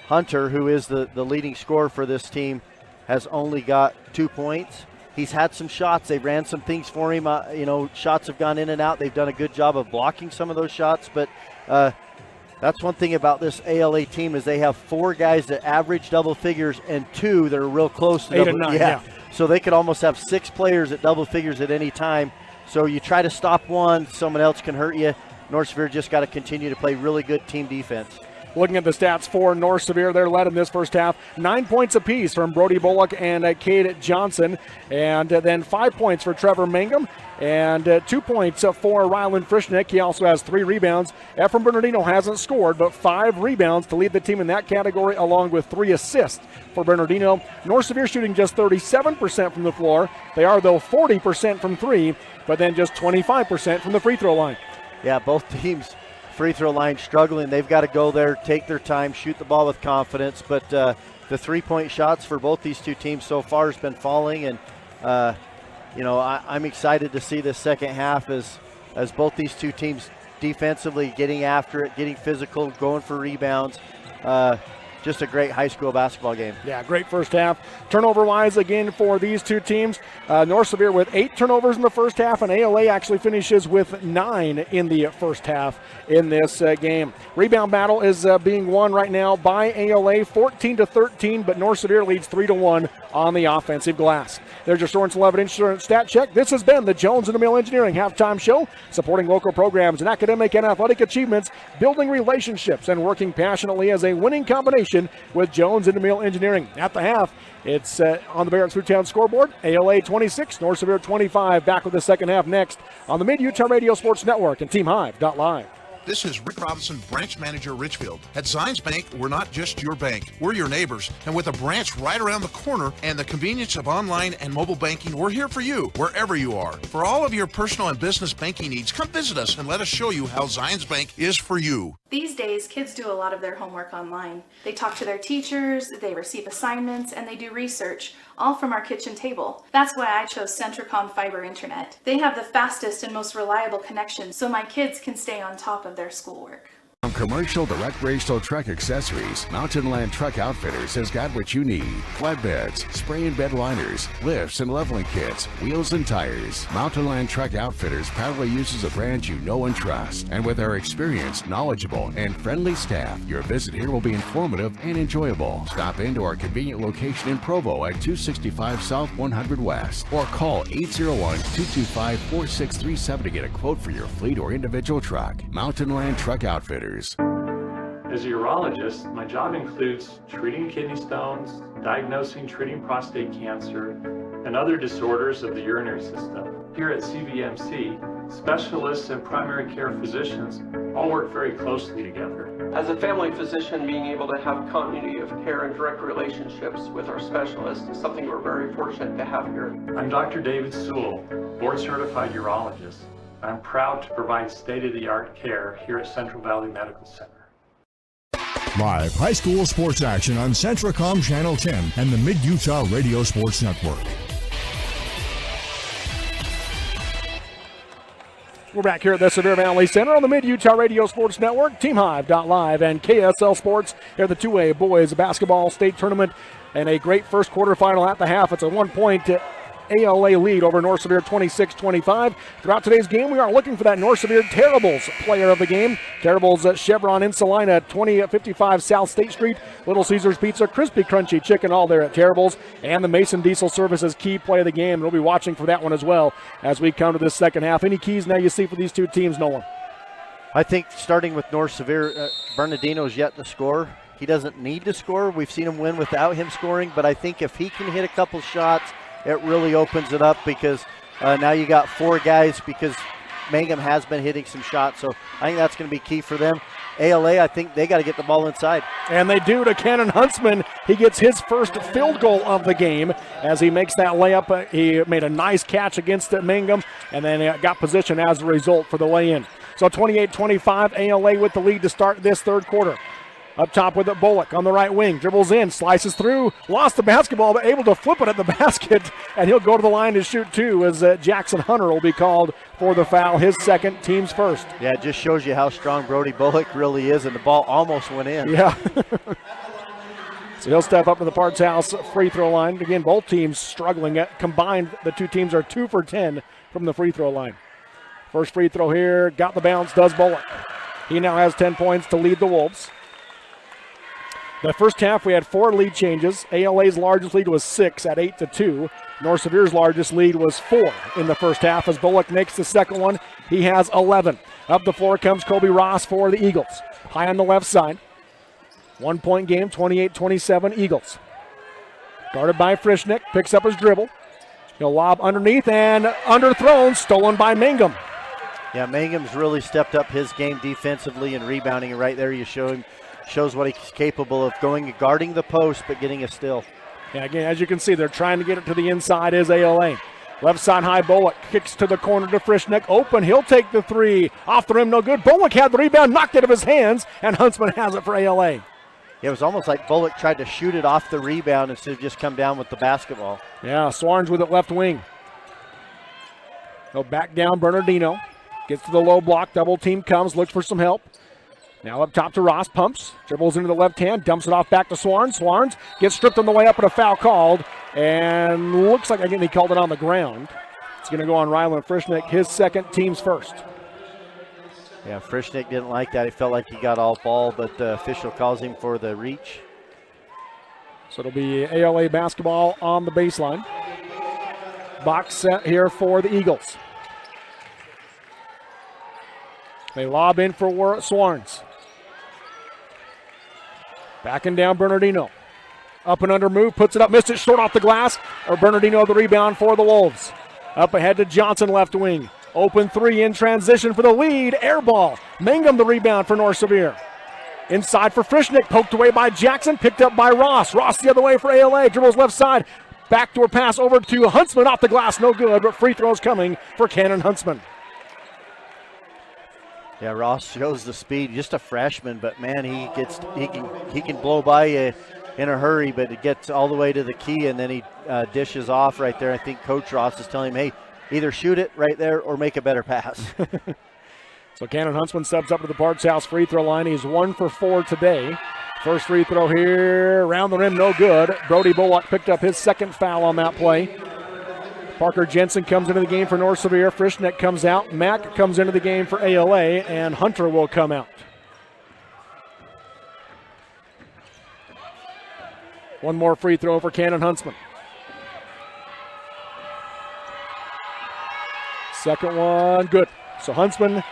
Hunter, who is the leading scorer for this team, has only got 2 points. He's had some shots. They ran some things for him. Shots have gone in and out. They've done a good job of blocking some of those shots, but that's one thing about this ALA team is they have 4 guys that average double figures and 2 that are real close to 8 and 9, yeah. So they could almost have 6 players at double figures at any time. So you try to stop one, someone else can hurt you. North Sevier just got to continue to play really good team defense. Looking at the stats for North Sevier, they're led in this first half. 9 points apiece from Brody Bullock and Cade Johnson. And then 5 points for Trevor Mangum. And 2 points for Rylan Frischnick. He also has 3 rebounds. Ephraim Bernardino hasn't scored, but 5 rebounds to lead the team in that category, along with 3 assists for Bernardino. North Sevier shooting just 37% from the floor. They are, though, 40% from 3, but then just 25% from the free throw line. Yeah, both teams free throw line struggling. They've got to go there, take their time, shoot the ball with confidence. But the 3-point shots for both these two teams so far has been falling. And, I'm excited to see this second half as both these two teams defensively getting after it, getting physical, going for rebounds. Just a great high school basketball game. Yeah, great first half. Turnover-wise, again, for these two teams, North Sevier with 8 turnovers in the first half, and ALA actually finishes with 9 in the first half in this game. Rebound battle is being won right now by ALA, 14-13, but North Sevier leads 3-1 on the offensive glass. There's your Sorensen 11 insurance stat check. This has been the Jones and DeMille Engineering Halftime Show, supporting local programs and academic and athletic achievements, building relationships, and working passionately as a winning combination with Jones and DeMille Engineering. At the half, it's on the Barrett's Foodtown scoreboard, ALA 26, North Sevier 25. Back with the second half next on the Mid-Utah Radio Sports Network and TeamHive.live. This is Rick Robinson, branch manager, Richfield. At Zions Bank, we're not just your bank. We're your neighbors. And with a branch right around the corner and the convenience of online and mobile banking, we're here for you, wherever you are. For all of your personal and business banking needs, come visit us and let us show you how Zions Bank is for you. These days, kids do a lot of their homework online. They talk to their teachers, they receive assignments, and they do research, all from our kitchen table. That's why I chose Centricom Fiber Internet. They have the fastest and most reliable connection, so my kids can stay on top of their schoolwork. From commercial to recreational truck accessories, Mountain Land Truck Outfitters has got what you need. Flatbeds, spray and bed liners, lifts and leveling kits, wheels and tires. Mountain Land Truck Outfitters proudly uses a brand you know and trust. And with our experienced, knowledgeable, and friendly staff, your visit here will be informative and enjoyable. Stop into our convenient location in Provo at 265 South 100 West or call 801-225-4637 to get a quote for your fleet or individual truck. Mountain Land Truck Outfitters. As a urologist, my job includes treating kidney stones, diagnosing, treating prostate cancer, and other disorders of the urinary system. Here at CVMC, specialists and primary care physicians all work very closely together. As a family physician, being able to have continuity of care and direct relationships with our specialists is something we're very fortunate to have here. I'm Dr. David Sewell, board-certified urologist. I'm proud to provide state-of-the-art care here at Central Valley Medical Center. Live high school sports action on Centricom Channel 10 and the Mid-Utah Radio Sports Network. We're back here at the Sevier Valley Center on the Mid-Utah Radio Sports Network, TeamHive.live, and KSL Sports here at the 2A Boys Basketball State Tournament, and a great first quarterfinal at the half. It's a 1-point ALA lead over North Sevier 26-25. Throughout today's game, we are looking for that North Sevier Terribles player of the game. Terribles Chevron in Salina, 2055 South State Street. Little Caesars Pizza, crispy, crunchy chicken, all there at Terribles. And the Mason Diesel Services key play of the game. We'll be watching for that one as well as we come to this second half. Any keys now you see for these two teams, Nolan? I think starting with North Sevier, Bernardino's yet to score. He doesn't need to score. We've seen him win without him scoring, but I think if he can hit a couple shots, it really opens it up because now you got 4 guys because Mangum has been hitting some shots. So I think that's going to be key for them. ALA, I think they got to get the ball inside. And they do to Cannon Huntsman. He gets his first field goal of the game as he makes that layup. He made a nice catch against Mangum and then got position as a result for the lay-in. So 28-25, ALA with the lead to start this third quarter. Up top with it, Bullock on the right wing. Dribbles in, slices through, lost the basketball, but able to flip it at the basket. And he'll go to the line to shoot two as Jackson Hunter will be called for the foul, his second, team's first. Yeah, it just shows you how strong Brody Bullock really is, and the ball almost went in. Yeah. So he'll step up to the Parts House free throw line. Again, both teams struggling. Combined, the two teams are 2 for 10 from the free throw line. First free throw here, got the bounce, does Bullock. He now has 10 points to lead the Wolves. The first half, we had 4 lead changes. ALA's largest lead was 6 at 8-2. North Sevier's largest lead was 4 in the first half. As Bullock makes the second one, he has 11. Up the floor comes Kobe Ross for the Eagles. High on the left side. 1-point game, 28-27 Eagles. Guarded by Frischnick, picks up his dribble. He'll lob underneath and underthrown, stolen by Mangum. Yeah, Mangum's really stepped up his game defensively and rebounding. Right there, you show him. Shows what he's capable of going and guarding the post, but getting a steal. Yeah, again, as you can see, they're trying to get it to the inside as ALA. Left side high, Bullock kicks to the corner to Frischnick. Open, he'll take the three. Off the rim, no good. Bullock had the rebound, knocked it out of his hands, and Huntsman has it for ALA. It was almost like Bullock tried to shoot it off the rebound instead of just come down with the basketball. Yeah, Swarns with it left wing. He'll back down Bernardino. Gets to the low block, double team comes, looks for some help. Now up top to Ross, pumps, dribbles into the left hand, dumps it off back to Swarns. Swarns gets stripped on the way up and a foul called. And looks like again he called it on the ground. It's going to go on Ryland Frischnick, his second, team's first. Yeah, Frischnick didn't like that. He felt like he got all ball, but the official calls him for the reach. So it'll be ALA basketball on the baseline. Box set here for the Eagles. They lob in for Swarns. Backing down Bernardino. Up and under move, puts it up, missed it short off the glass. Or Bernardino the rebound for the Wolves. Up ahead to Johnson, left wing. Open three in transition for the lead. Air ball. Mangum the rebound for North Sevier. Inside for Frischnick, poked away by Jackson, picked up by Ross. Ross the other way for ALA, dribbles left side. Backdoor pass over to Huntsman, off the glass, no good, but free throws coming for Cannon Huntsman. Yeah, Ross shows the speed, just a freshman, but man, he can blow by you in a hurry, but it gets all the way to the key and then he dishes off right there. I think Coach Ross is telling him, hey, either shoot it right there or make a better pass. So Cannon Huntsman subs up to the Parks House free throw line. He's 1 for 4 today. First free throw here, around the rim, no good. Brody Bullock picked up his second foul on that play. Parker Jensen comes into the game for North Sevier. Frischnick comes out. Mack comes into the game for ALA, and Hunter will come out. One more free throw for Cannon Huntsman. Second one, good. So Huntsman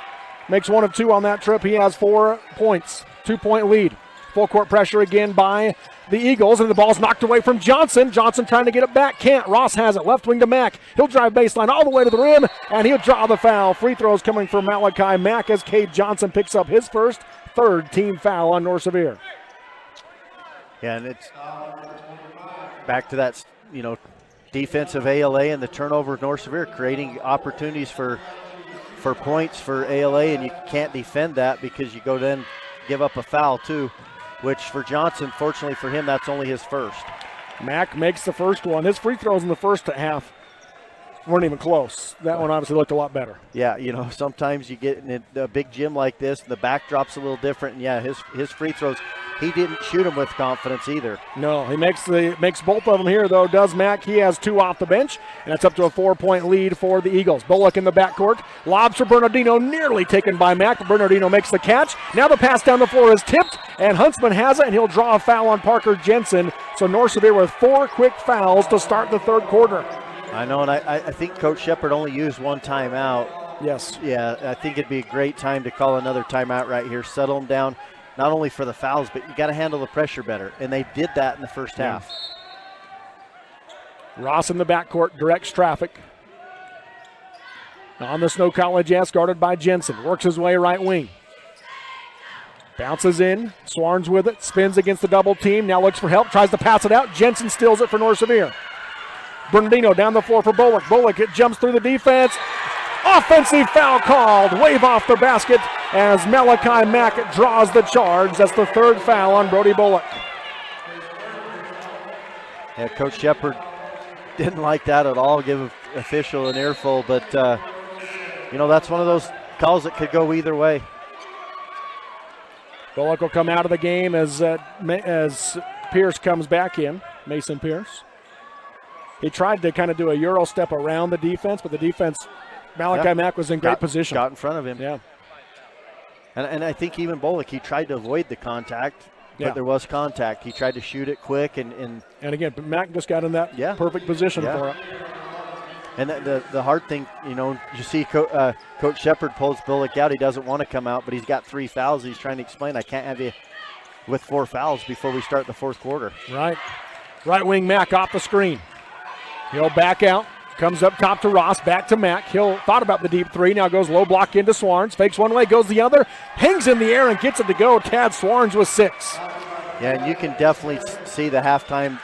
makes 1 of 2 on that trip. He has 4 points, 2-point lead. Full court pressure again by the Eagles, and the ball's knocked away from Johnson. Johnson trying to get it back, can't. Ross has it, left wing to Mack. He'll drive baseline all the way to the rim, and he'll draw the foul. Free throws coming from Malachi Mack as Cade Johnson picks up his first, third team foul on North Sevier. Yeah, and it's back to that, defensive ALA and the turnover of North Sevier, creating opportunities for points for ALA, and you can't defend that because you go then give up a foul too, which for Johnson, fortunately for him, that's only his first. Mack makes the first one. His free throws in the first half weren't even close. That one obviously looked a lot better. Yeah, sometimes you get in a big gym like this, and the backdrop's a little different, and yeah, his free throws, he didn't shoot them with confidence either. No, he makes both of them here, though, does Mack. He has 2 off the bench, and it's up to a 4-point lead for the Eagles. Bullock in the backcourt, lobs for Bernardino, nearly taken by Mack. Bernardino makes the catch. Now the pass down the floor is tipped, and Huntsman has it, and he'll draw a foul on Parker Jensen. So North Sevier with 4 quick fouls to start the third quarter. I know, and I think Coach Shepard only used 1 timeout. Yes. Yeah, I think it'd be a great time to call another timeout right here, settle them down, not only for the fouls, but you got to handle the pressure better, and they did that in the first half. Ross in the backcourt directs traffic. On the Snow College S, guarded by Jensen. Works his way right wing. Bounces in. Swarns with it. Spins against the double team. Now looks for help. Tries to pass it out. Jensen steals it for North Sevier. Bernardino down the floor for Bullock. Bullock, it jumps through the defense. Offensive foul called. Wave off the basket as Malachi Mack draws the charge. That's the 3rd foul on Brody Bullock. Yeah, Coach Shepard didn't like that at all, give official an earful, but that's one of those calls that could go either way. Bullock will come out of the game as Pierce comes back in, Mason Pierce. He tried to kind of do a Euro step around the defense, but the defense, Malachi Mack was in great position. Got in front of him. Yeah. And I think even Bullock, he tried to avoid the contact, but there was contact. He tried to shoot it quick. And again, Mack just got in that perfect position for it. And the hard thing, you see Coach Shepard pulls Bullock out. He doesn't want to come out, but he's got 3 fouls. He's trying to explain, I can't have you with 4 fouls before we start the 4th quarter. Right. Right wing Mack off the screen. He'll back out. Comes up top to Ross, back to Mack. He'll thought about the deep 3, now goes low block into Swarns. Fakes one way, goes the other. Hangs in the air and gets it to go. Tad Swarns with 6. Yeah, and you can definitely see the halftime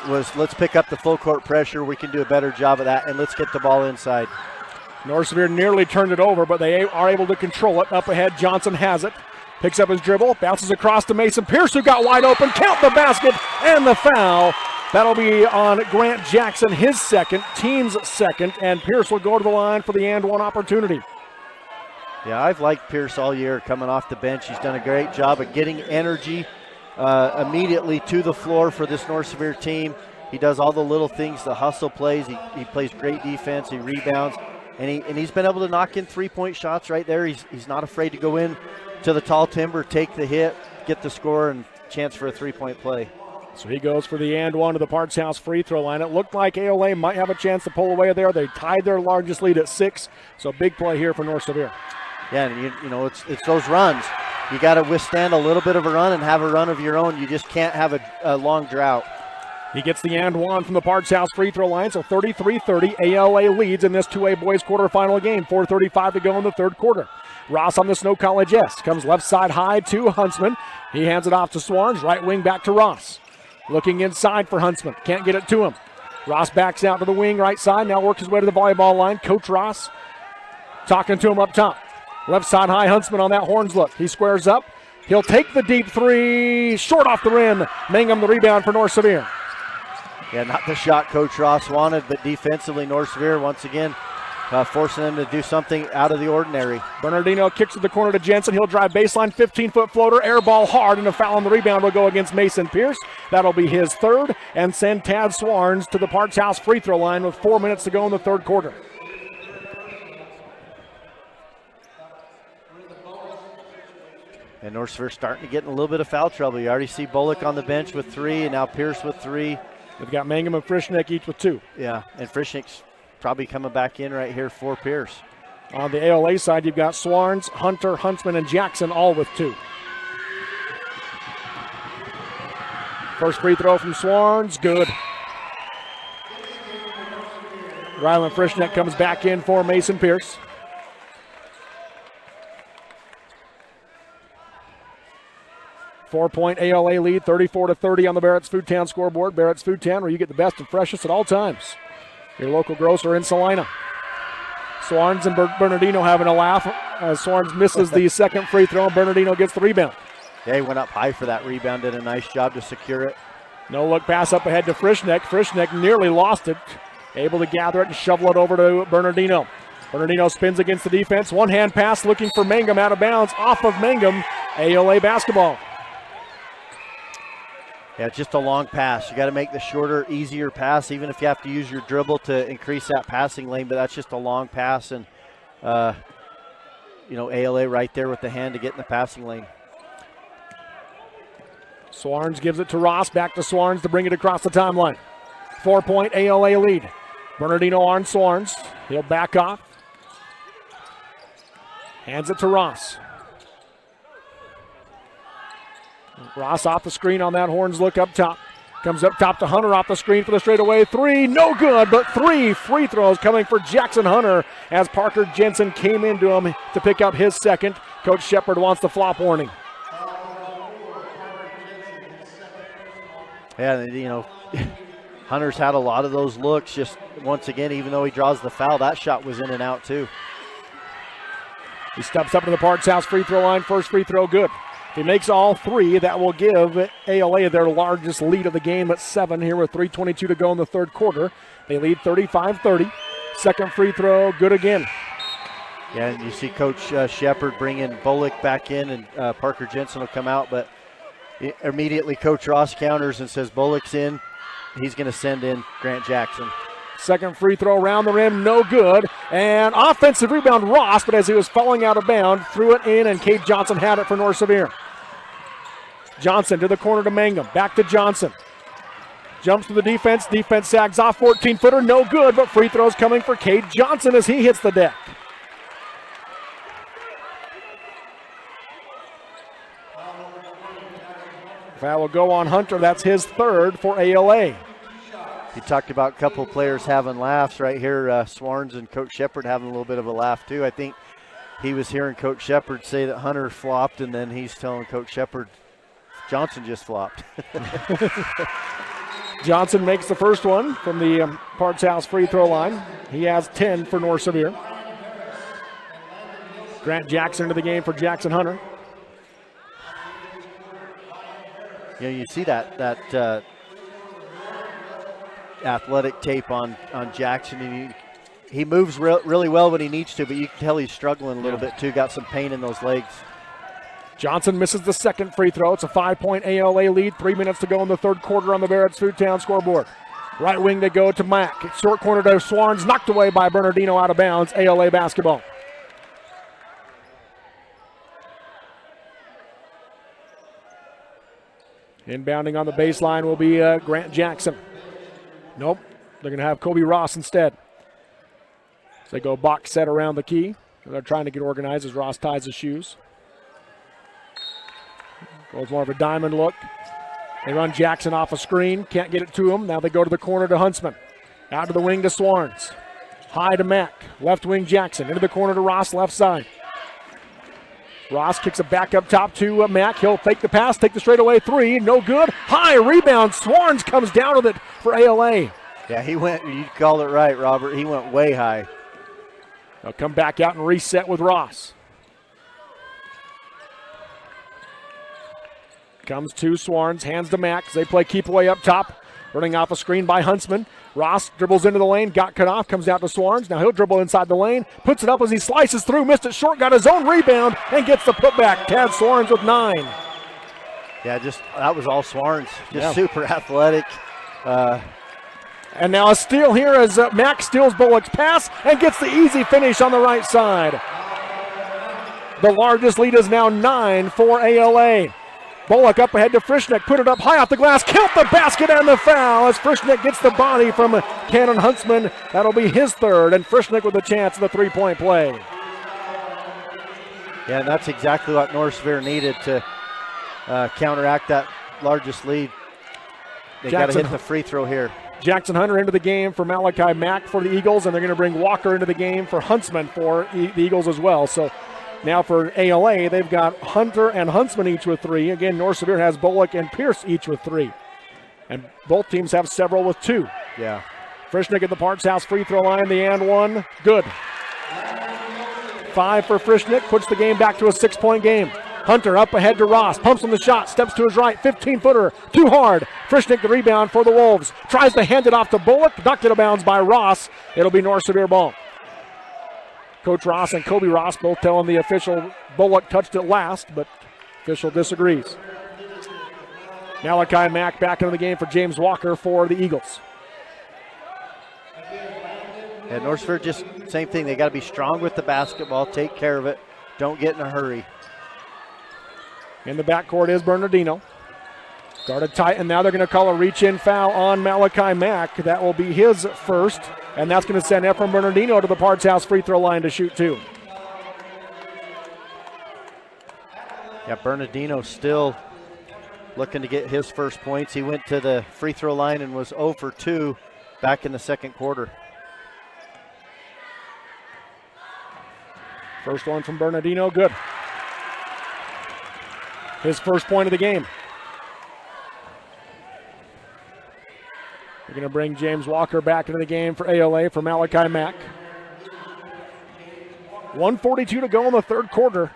was let's pick up the full court pressure. We can do a better job of that, and let's get the ball inside. North Sevier nearly turned it over, but they are able to control it. Up ahead, Johnson has it. Picks up his dribble, bounces across to Mason Pierce, who got wide open. Count the basket and the foul. That'll be on Grant Jackson, his second, team's second, and Pierce will go to the line for the and one opportunity. Yeah, I've liked Pierce all year coming off the bench. He's done a great job of getting energy immediately to the floor for this North Sevier team. He does all the little things, the hustle plays. He plays great defense. He rebounds, and he's been able to knock in three-point shots right there. He's not afraid to go in to the tall timber, take the hit, get the score, and chance for a three-point play. So he goes for the and one to the Parts House free throw line. It looked like AOA might have a chance to pull away there. They tied their largest lead at 6, so big play here for North Sevier. Yeah, and you know, it's those runs. You got to withstand a little bit of a run and have a run of your own. You just can't have a long drought. He gets the and one from the Parts House free throw line, so 33-30. ALA leads in this 2A boys quarterfinal game. 4:35 to go in the third quarter. Ross on the Snow College S. Comes left side high to Huntsman. He hands it off to Swarns. Right wing back to Ross. Looking inside for Huntsman. Can't get it to him. Ross backs out to the wing right side. Now works his way to the volleyball line. Coach Ross talking to him up top. Left side high, Huntsman on that horns look. He squares up. He'll take the deep three. Short off the rim. Mangum the rebound for North Sevier. Yeah, not the shot Coach Ross wanted, but defensively North Sevier once again forcing them to do something out of the ordinary. Bernardino kicks to the corner to Jensen. He'll drive baseline, 15-foot floater, air ball hard, and a foul on the rebound will go against Mason Pierce. That'll be his third, and send Tad Swarns to the Parks House free throw line with 4 minutes to go in the third quarter. And North Sevier starting to get in a little bit of foul trouble. You already see Bullock on the bench with 3, and now Pierce with 3. They've got Mangum and Frischneck each with 2. Yeah, and Frischneck's probably coming back in right here for Pierce. On the ALA side, you've got Swarns, Hunter, Huntsman, and Jackson all with 2. First free throw from Swarns, good. Rylan Frischneck comes back in for Mason Pierce. Four-point ALA lead, 34-30 on the Barrett's Foodtown scoreboard. Barrett's Foodtown, where you get the best and freshest at all times. Your local grocer in Salina. Swarns and Bernardino having a laugh as Swarns misses the second free throw and Bernardino gets the rebound. Yeah, he went up high for that rebound, did a nice job to secure it. No look pass up ahead to Frischneck. Frischneck nearly lost it. Able to gather it and shovel it over to Bernardino. Bernardino spins against the defense. One hand pass looking for Mangum out of bounds. Off of Mangum. ALA basketball. Yeah, just a long pass. You got to make the shorter, easier pass, even if you have to use your dribble to increase that passing lane, but that's just a long pass. And, ALA right there with the hand to get in the passing lane. Swarns gives it to Ross. Back to Swarns to bring it across the timeline. 4-point ALA lead. Bernardino on Swarns. He'll back off. Hands it to Ross. Ross off the screen on that horns look up top. Comes up top to Hunter off the screen for the straightaway 3. No good, but 3 free throws coming for Jackson Hunter as Parker Jensen came into him to pick up his second. Coach Shepard wants the flop warning. Yeah, Hunter's had a lot of those looks. Just once again, even though he draws the foul, that shot was in and out too. He steps up to the Parks House free throw line. First free throw good. If he makes all 3, that will give ALA their largest lead of the game at 7 here with 3:22 to go in the third quarter. They lead 35-30. Second free throw, good again. Yeah, and you see Coach Shepard bringing Bullock back in, and Parker Jensen will come out, but immediately Coach Ross counters and says Bullock's in. He's going to send in Grant Jackson. Second free throw around the rim, no good. And offensive rebound, Ross, but as he was falling out of bounds, threw it in, and Cade Johnson had it for North Sevier. Johnson to the corner to Mangum. Back to Johnson. Jumps to the defense. Defense sags off. 14-footer, no good, but free throws coming for Cade Johnson as he hits the deck. Foul will go on Hunter. That's his third for ALA. You talked about a couple players having laughs right here. Swarns and Coach Shepard having a little bit of a laugh too. I think he was hearing Coach Shepard say that Hunter flopped, and then he's telling Coach Shepard Johnson just flopped. Johnson makes the first one from the Parks House free throw line. He has 10 for North Sevier. Grant Jackson into the game for Jackson Hunter. Yeah, you see that athletic tape on Jackson, and he moves really well when he needs to, but you can tell he's struggling a little bit too. Got some pain in those legs. Johnson misses the second free throw. It's a 5-point ALA lead. 3 minutes to go in the third quarter on the Barrett's Foodtown scoreboard. Right wing they go to Mack. Short corner to Swarns, knocked away by Bernardino, out of bounds. ALA basketball. Inbounding on the baseline will be Grant Jackson. Nope, they're going to have Kobe Ross instead. So they go box set around the key. They're trying to get organized as Ross ties his shoes. Goes more of a diamond look. They run Jackson off a screen. Can't get it to him. Now they go to the corner to Huntsman. Out to the wing to Swarns. High to Mack. Left wing Jackson. Into the corner to Ross, left side. Ross kicks it back up top to Mack. He'll fake the pass, take the straightaway three. No good. High rebound. Swarns comes down with it for ALA. Yeah, he went, you called it right, Robert. He went way high. They'll come back out and reset with Ross. Comes to Swarns, hands to Mack. They play keep away up top. Running off a screen by Huntsman. Ross dribbles into the lane, got cut off, comes out to Swarns. Now he'll dribble inside the lane, puts it up as he slices through, missed it short, got his own rebound, and gets the putback. Tad Swarns with 9. Yeah, that was all Swarns. Super athletic. And now a steal here as Mack steals Bullock's pass and gets the easy finish on the right side. The largest lead is now 9 for ALA. Bullock up ahead to Frischnick, put it up high off the glass, count the basket and the foul as Frischnick gets the body from Cannon Huntsman. That'll be his third, and Frischnick with a chance of the three-point play. Yeah, and that's exactly what North Sevier needed to counteract that largest lead. They got to hit the free throw here. Jackson Hunter into the game for Malachi Mack for the Eagles, and they're going to bring Walker into the game for Huntsman for the Eagles as well. So now for ALA, they've got Hunter and Huntsman each with 3. Again, North Sevier has Bullock and Pierce each with 3. And both teams have several with 2. Yeah. Frischnick at the Parks House free throw line, the and one, good. 5 for Frischnick, puts the game back to a 6-point game. Hunter up ahead to Ross, pumps on the shot, steps to his right, 15-footer, too hard. Frischnick the rebound for the Wolves. Tries to hand it off to Bullock, knocked it out of bounds by Ross. It'll be North Sevier ball. Coach Ross and Kobe Ross both telling the official Bullock touched it last, but official disagrees. Malachi Mack back into the game for James Walker for the Eagles. Yeah, North Sevier just same thing. They got to be strong with the basketball, take care of it, don't get in a hurry. In the backcourt is Bernardino. Guarded tight, and now they're going to call a reach-in foul on Malachi Mack. That will be his first, and that's going to send Ephraim Bernardino to the Parts House free throw line to shoot 2. Yeah, Bernardino still looking to get his first points. He went to the free throw line and was 0 for 2 back in the second quarter. First one from Bernardino, good. His first point of the game. They're going to bring James Walker back into the game for ALA for Malachi Mack. 1:42 to go in the third quarter.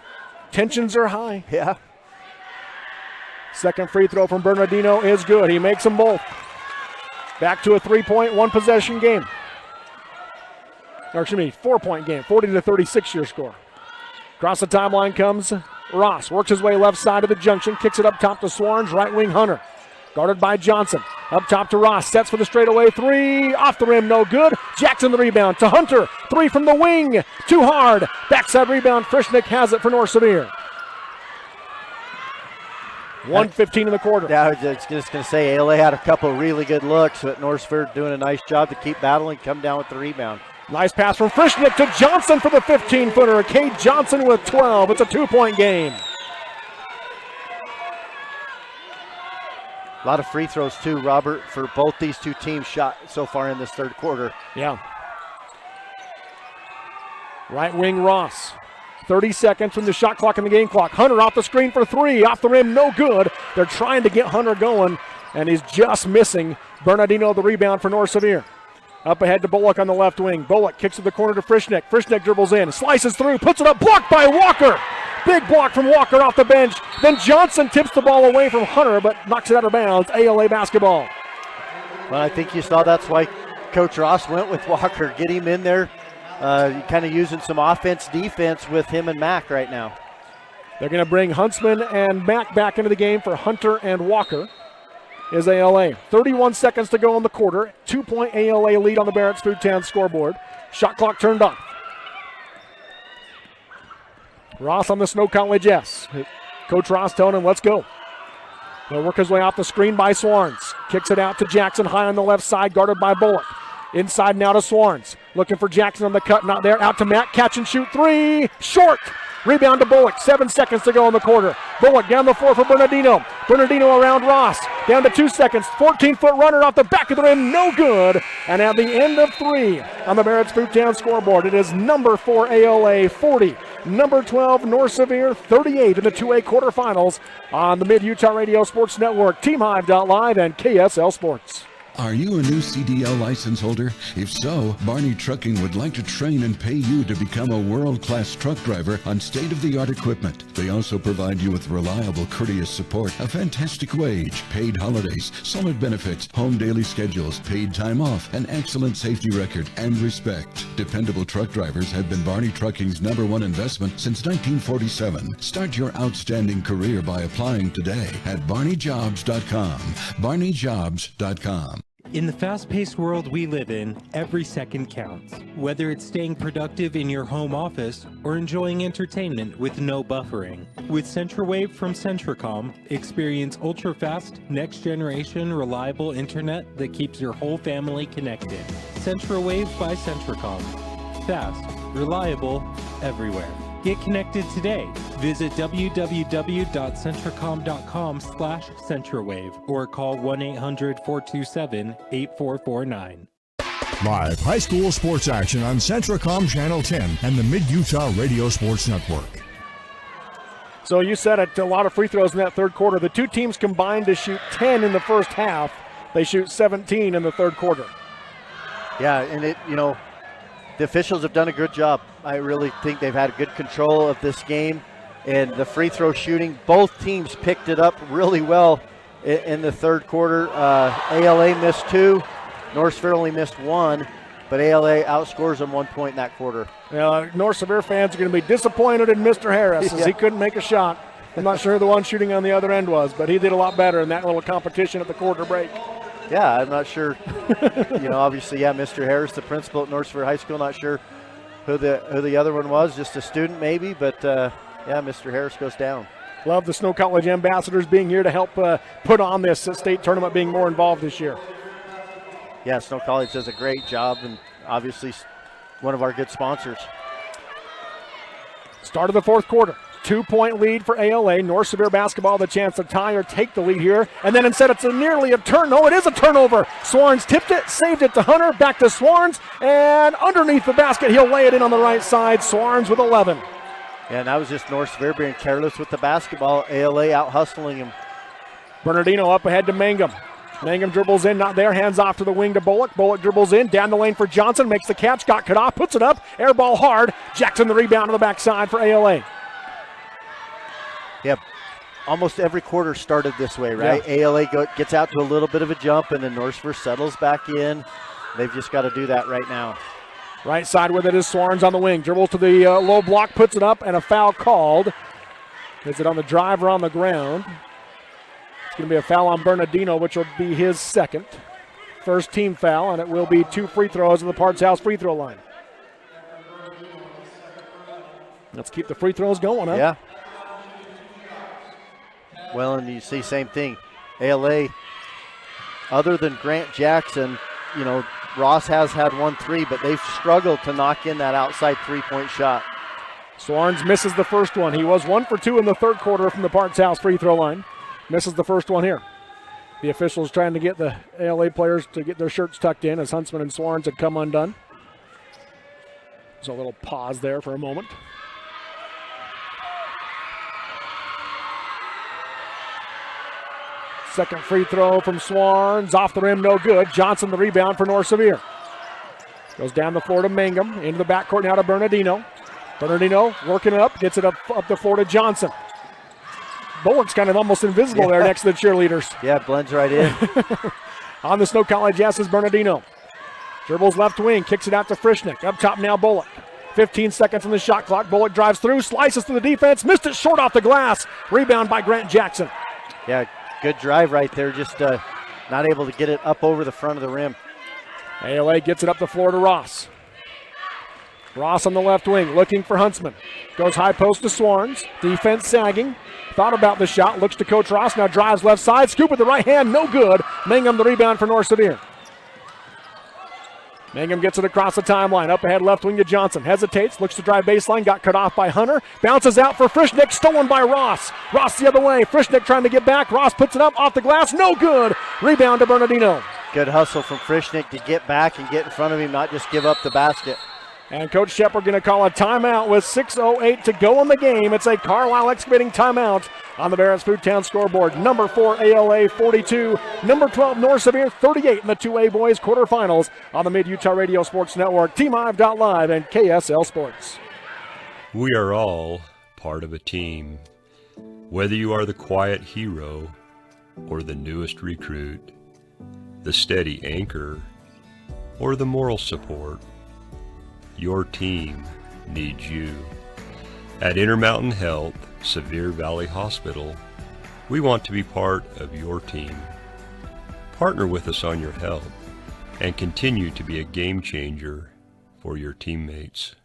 Tensions are high. Yeah. Second free throw from Bernardino is good. He makes them both. Back to a 3-point, 1-possession game. Or excuse me, 4-point game. 40-36 your score. Across the timeline comes Ross. Works his way left side of the junction. Kicks it up top to Swarns. Right wing Hunter. Guarded by Johnson. Up top to Ross. Sets for the straightaway 3. Off the rim, no good. Jackson the rebound to Hunter. 3 from the wing. Too hard. Backside rebound. Frischnick has it for North Sevier. 1:15 in the quarter. Yeah, I was just going to say, ALA had a couple of really good looks, but North Sevier doing a nice job to keep battling, come down with the rebound. Nice pass from Frischnick to Johnson for the 15-footer. Cade Johnson with 12. It's a 2-point game. A lot of free throws too, Robert, for both these two teams shot so far in this third quarter. Yeah. Right wing Ross. 30 seconds from the shot clock and the game clock. Hunter off the screen for three. Off the rim, no good. They're trying to get Hunter going, and he's just missing. Bernardino the rebound for North Sevier. Up ahead to Bullock on the left wing. Bullock kicks to the corner to Frischnick. Frischnick dribbles in, slices through, puts it up, blocked by Walker. Big block from Walker off the bench. Then Johnson tips the ball away from Hunter, but knocks it out of bounds. ALA basketball. Well, I think you saw that's why Coach Ross went with Walker. Get him in there, kind of using some offense, defense with him and Mack right now. They're going to bring Huntsman and Mack back into the game for Hunter and Walker. Is ALA. 31 seconds to go in the quarter. 2-point ALA lead on the Barrett's Food Town scoreboard. Shot clock turned off. Ross on the Snow College S. Coach Ross telling him, let's go. He'll work his way off the screen by Swarns. Kicks it out to Jackson high on the left side, guarded by Bullock. Inside now to Swarns. Looking for Jackson on the cut, not there. Out to Matt, catch and shoot three. Short. Rebound to Bullock. 7 seconds to go in the quarter. Bullock down the floor for Bernardino. Bernardino around Ross. Down to 2 seconds. 14-foot runner off the back of the rim. No good. And at the end of three on the Barrett's Food Town scoreboard, it is number 4 ALA 40. Number 12 North Sevier 38 in the 2A quarterfinals on the Mid-Utah Radio Sports Network, TeamHive.live, and KSL Sports. Are you a new CDL license holder? If so, Barney Trucking would like to train and pay you to become a world-class truck driver on state-of-the-art equipment. They also provide you with reliable, courteous support, a fantastic wage, paid holidays, solid benefits, home daily schedules, paid time off, an excellent safety record, and respect. Dependable truck drivers have been Barney Trucking's #1 investment since 1947. Start your outstanding career by applying today at barneyjobs.com. barneyjobs.com. In the fast-paced world we live in, every second counts. Whether it's staying productive in your home office or enjoying entertainment with no buffering. With CentraWave from Centracom, experience ultra-fast, next-generation, reliable internet that keeps your whole family connected. CentraWave by Centracom. Fast, reliable, everywhere. Get connected today. Visit www.centracom.com/CentraWave or call 1-800-427-8449. Live high school sports action on Centracom Channel 10 and the Mid-Utah Radio Sports Network. So you said it, a lot of free throws in that third quarter. The two teams combined to shoot 10 in the first half. They shoot 17 in the third quarter. Yeah, and the officials have done a good job. I really think they've had good control of this game. And the free throw shooting, both teams picked it up really well in the third quarter. ALA missed 2. North Sevier only missed 1. But ALA outscores them 1 point in that quarter. North Sevier fans are going to be disappointed in Mr. Harris as he couldn't make a shot. I'm not sure who the one shooting on the other end was, but he did a lot better in that little competition at the quarter break. Yeah, I'm not sure. Obviously, Mr. Harris, the principal at North Sevier High School, not sure who the other one was, just a student maybe, but Mr. Harris goes down. Love the Snow College ambassadors being here to help put on this state tournament, being more involved this year. Yeah, Snow College does a great job, and obviously one of our good sponsors. Start of the fourth quarter. 2-point lead for ALA. North Sevier basketball, the chance to tie or take the lead here. And then instead it's nearly a turn. No, it is a turnover. Swarns tipped it, saved it to Hunter, back to Swarns, and underneath the basket, he'll lay it in on the right side. Swarns with 11. Yeah, and that was just North Sevier being careless with the basketball. ALA out hustling him. Bernardino up ahead to Mangum. Mangum dribbles in, not there, hands off to the wing to Bullock. Bullock dribbles in, down the lane for Johnson, makes the catch, got cut off, puts it up, air ball hard. Jackson the rebound on the backside for ALA. Yeah, almost every quarter started this way, right? Yeah. ALA gets out to a little bit of a jump, and then North Sevier settles back in. They've just got to do that right now. Right side with it is Swarns on the wing. Dribbles to the low block, puts it up, and a foul called. Is it on the drive or on the ground? It's going to be a foul on Bernardino, which will be his second. First team foul, and it will be 2 free throws at the Parts House free throw line. Let's keep the free throws going, huh? Yeah. Well, and you see same thing. ALA, other than Grant Jackson, Ross has had 1-3, but they've struggled to knock in that outside three-point shot. Swarns misses the first one. He was 1 for 2 in the third quarter from the Parts House free throw line. Misses the first one here. The officials trying to get the ALA players to get their shirts tucked in as Huntsman and Swarns had come undone. There's a little pause there for a moment. Second free throw from Swarns. Off the rim, no good. Johnson the rebound for North Sevier. Goes down the floor to Mangum. Into the backcourt now to Bernardino. Bernardino working it up. Gets it up the floor to Johnson. Bullock's kind of almost invisible there next to the cheerleaders. Yeah, blends right in. On the Snow College yes is Bernardino. Dribbles left wing. Kicks it out to Frischnick. Up top now Bullock. 15 seconds on the shot clock. Bullock drives through. Slices to the defense. Missed it short off the glass. Rebound by Grant Jackson. Yeah, good drive right there. Just not able to get it up over the front of the rim. ALA gets it up the floor to Ross. Ross on the left wing, looking for Huntsman. Goes high post to Swarns. Defense sagging. Thought about the shot. Looks to Coach Ross. Now drives left side. Scoop with the right hand. No good. Mangum the rebound for North Sevier. Mangum gets it across the timeline. Up ahead left wing to Johnson. Hesitates. Looks to drive baseline. Got cut off by Hunter. Bounces out for Frischnick. Stolen by Ross. Ross the other way. Frischnick trying to get back. Ross puts it up off the glass. No good. Rebound to Bernardino. Good hustle from Frischnick to get back and get in front of him, not just give up the basket. And Coach Shepard going to call a timeout with 6:08 to go in the game. It's a Carlisle Excavating timeout on the Barrett's Foodtown scoreboard. Number 4 ALA 42, number 12 North Sevier 38 in the 2A boys quarterfinals on the Mid-Utah Radio Sports Network, TeamIve.live, and KSL Sports. We are all part of a team. Whether you are the quiet hero or the newest recruit, the steady anchor or the moral support, your team needs you. At Intermountain Health, Sevier Valley Hospital, we want to be part of your team. Partner with us on your health and continue to be a game changer for your teammates.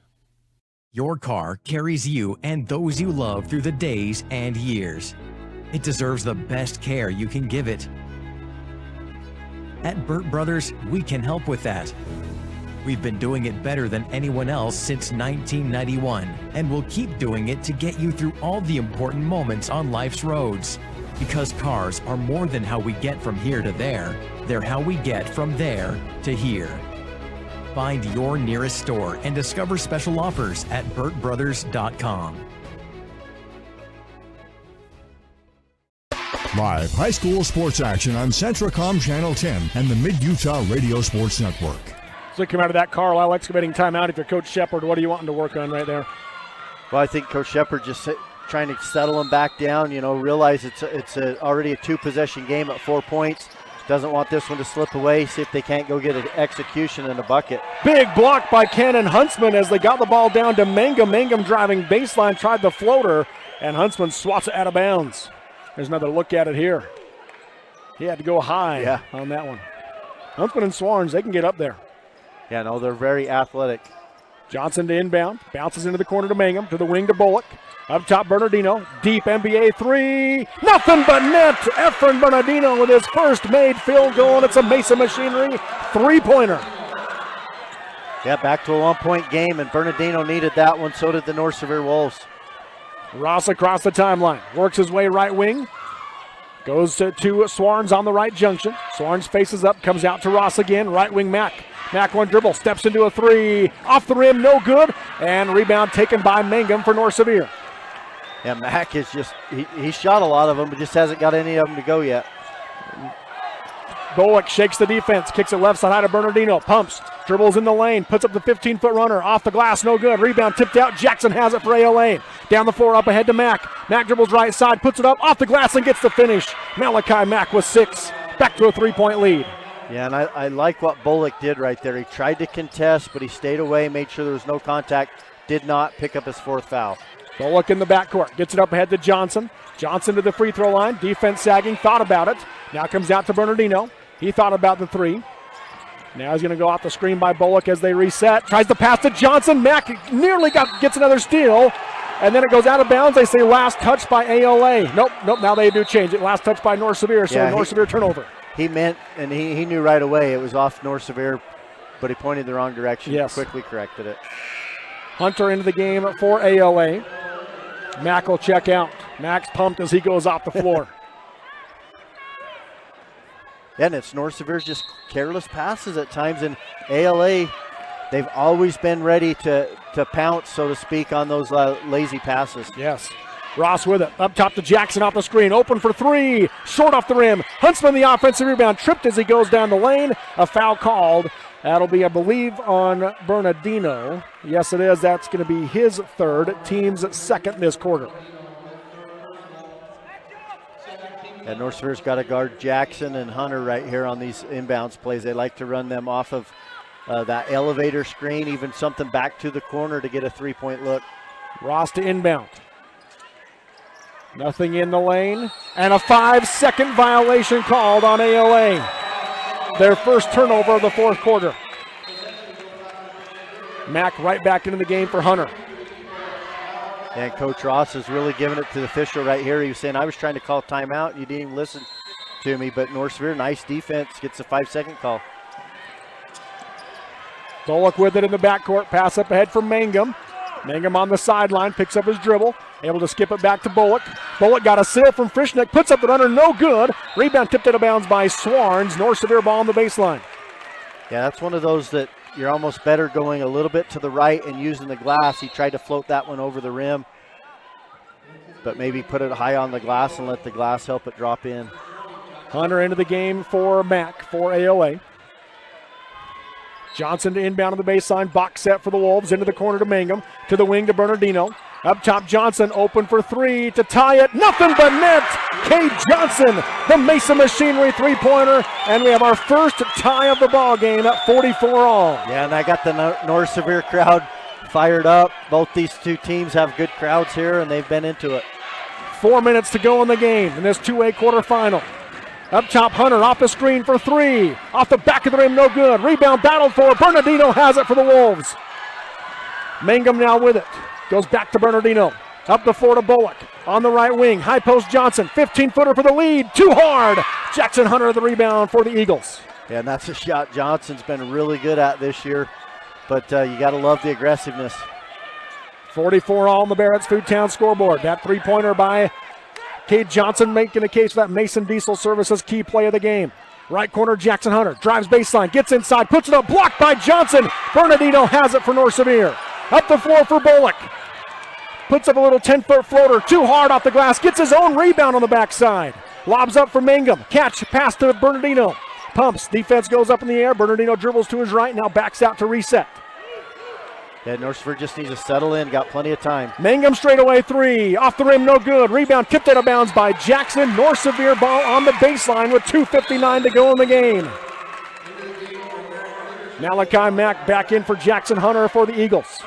Your car carries you and those you love through the days and years. It deserves the best care you can give it. At Burt Brothers, we can help with that. We've been doing it better than anyone else since 1991, and we'll keep doing it to get you through all the important moments on life's roads. Because cars are more than how we get from here to there, they're how we get from there to here. Find your nearest store and discover special offers at burtbrothers.com. Live high school sports action on Centracom Channel 10 and the Mid-Utah Radio Sports Network. So come out of that Carlisle Excavating timeout. If you're Coach Shepard, what are you wanting to work on right there? Well, I think Coach Shepard just trying to settle him back down, realize it's already a two-possession game at 4 points. Doesn't want this one to slip away, see if they can't go get an execution in a bucket. Big block by Cannon Huntsman as they got the ball down to Mangum. Mangum driving baseline, tried the floater, and Huntsman swats it out of bounds. There's another look at it here. He had to go high on that one. Huntsman and Swarns, they can get up there. Yeah, no, they're very athletic. Johnson to inbound, bounces into the corner to Mangum, to the wing to Bullock. Up top, Bernardino, deep NBA three, nothing but net. Efren Bernardino with his first made field goal, and it's a Mesa Machinery three-pointer. Yeah, back to a one-point game, and Bernardino needed that one, so did the North Sevier Wolves. Ross across the timeline, works his way right wing, goes to Swarns on the right junction. Swarns faces up, comes out to Ross again, right wing Mack. Mack one dribble, steps into a three, off the rim, no good, and rebound taken by Mangum for North Sevier. Yeah, Mack is just, he shot a lot of them, but just hasn't got any of them to go yet. Bullock shakes the defense, kicks it left side high to Bernardino, pumps, dribbles in the lane, puts up the 15-foot runner, off the glass, no good. Rebound tipped out, Jackson has it for ALA. Down the floor, up ahead to Mack. Mack dribbles right side, puts it up, off the glass, and gets the finish. Malachi Mack with 6, back to a three-point lead. Yeah, and I like what Bullock did right there. He tried to contest, but he stayed away, made sure there was no contact, did not pick up his fourth foul. Bullock in the backcourt, gets it up ahead to Johnson. Johnson to the free throw line, defense sagging, thought about it. Now comes out to Bernardino. He thought about the three. Now he's going to go off the screen by Bullock as they reset. Tries to pass to Johnson. Mack nearly gets another steal. And then it goes out of bounds. They say last touch by ALA. Nope, now they do change it. Last touch by North Sevier, so North Sevier turnover. He meant, and he knew right away it was off North Sevier, but he pointed the wrong direction. Yes. Quickly corrected it. Hunter into the game for ALA. Mack will check out. Mack's pumped as he goes off the floor. Yeah, and it's North Sevier's just careless passes at times, and ALA, they've always been ready to pounce, so to speak, on those lazy passes. Yes. Ross with it. Up top to Jackson off the screen. Open for three. Short off the rim. Huntsman the offensive rebound. Tripped as he goes down the lane. A foul called. That'll be, I believe, on Bernardino. Yes, it is. That's going to be his third. Team's second this quarter. And North Sevier's got to guard Jackson and Hunter right here on these inbounds plays. They like to run them off of that elevator screen, even something back to the corner to get a three-point look. Ross to inbound. Nothing in the lane. And a 5-second violation called on ALA. Their first turnover of the fourth quarter. Mack right back into the game for Hunter. And Coach Ross is really giving it to the official right here. He was saying, I was trying to call timeout. You didn't even listen to me. But North Sevier, nice defense, gets a 5-second call. Bullock with it in the backcourt. Pass up ahead for Mangum. Mangum on the sideline, picks up his dribble. Able to skip it back to Bullock. Bullock got a steal from Frischnick. Puts up the runner, no good. Rebound tipped out of bounds by Swarns. North Sevier ball on the baseline. Yeah, that's one of those that you're almost better going a little bit to the right and using the glass. He tried to float that one over the rim, but maybe put it high on the glass and let the glass help it drop in. Hunter into the game for Mack for ALA. Johnson to inbound on the baseline. Box set for the Wolves. Into the corner to Mangum. To the wing to Bernardino. Up top, Johnson open for three to tie it. Nothing but net. Cade Johnson, the Mesa Machinery three-pointer. And we have our first tie of the ball game at 44 all. Yeah, and I got the North Sevier crowd fired up. Both these two teams have good crowds here, and they've been into it. 4 minutes to go in the game in this 2A quarterfinal. Up top, Hunter off the screen for three. Off the back of the rim, no good. Rebound battled for. Bernardino has it for the Wolves. Mangum now with it. Goes back to Bernardino. Up the floor to Bullock. On the right wing, high post Johnson. 15-footer for the lead. Too hard. Jackson Hunter the rebound for the Eagles. Yeah, and that's a shot Johnson's been really good at this year. But you got to love the aggressiveness. 44 all on the Barrett's Foodtown scoreboard. That three-pointer by Cade Johnson making a case for that Mason Diesel Services key play of the game. Right corner, Jackson Hunter drives baseline, gets inside, puts it up, blocked by Johnson. Bernardino has it for North Sevier. Up the floor for Bullock. Puts up a little 10-foot floater, too hard off the glass, gets his own rebound on the backside. Lobs up for Mangum, catch, pass to Bernardino. Pumps, defense goes up in the air. Bernardino dribbles to his right, now backs out to reset. Yeah, North Sevier just needs to settle in, got plenty of time. Mangum straightaway three, off the rim, no good. Rebound tipped out of bounds by Jackson. North Sevier ball on the baseline with 2:59 to go in the game. Malachi Mack back in for Jackson Hunter for the Eagles.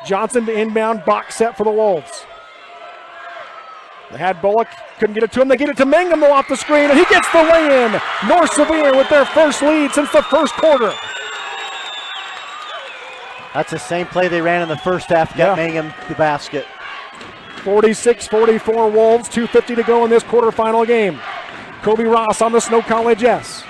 Johnson to inbound, box set for the Wolves. They had Bullock, couldn't get it to him. They get it to Mangum though off the screen, and he gets the lay-in. North Sevier with their first lead since the first quarter. That's the same play they ran in the first half, got Mangum the basket. 46-44 Wolves, 2:50 to go in this quarterfinal game. Kobe Ross on the Snow College S.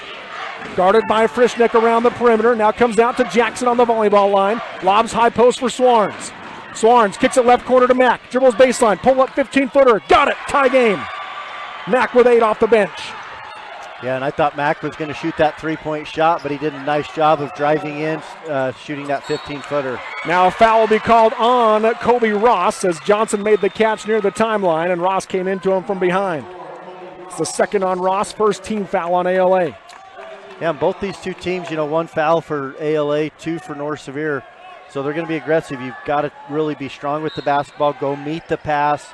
Guarded by Frischnick around the perimeter. Now comes out to Jackson on the volleyball line. Lobs high post for Swarns. Swarns kicks it left corner to Mack. Dribbles baseline. Pull up 15-footer. Got it. Tie game. Mack with 8 off the bench. Yeah, and I thought Mack was going to shoot that three-point shot, but he did a nice job of driving in, shooting that 15-footer. Now a foul will be called on Kobe Ross as Johnson made the catch near the timeline, and Ross came into him from behind. It's the second on Ross, first team foul on ALA. Yeah, and both these two teams, one foul for ALA, 2 for North Sevier. So they're going to be aggressive. You've got to really be strong with the basketball, go meet the pass,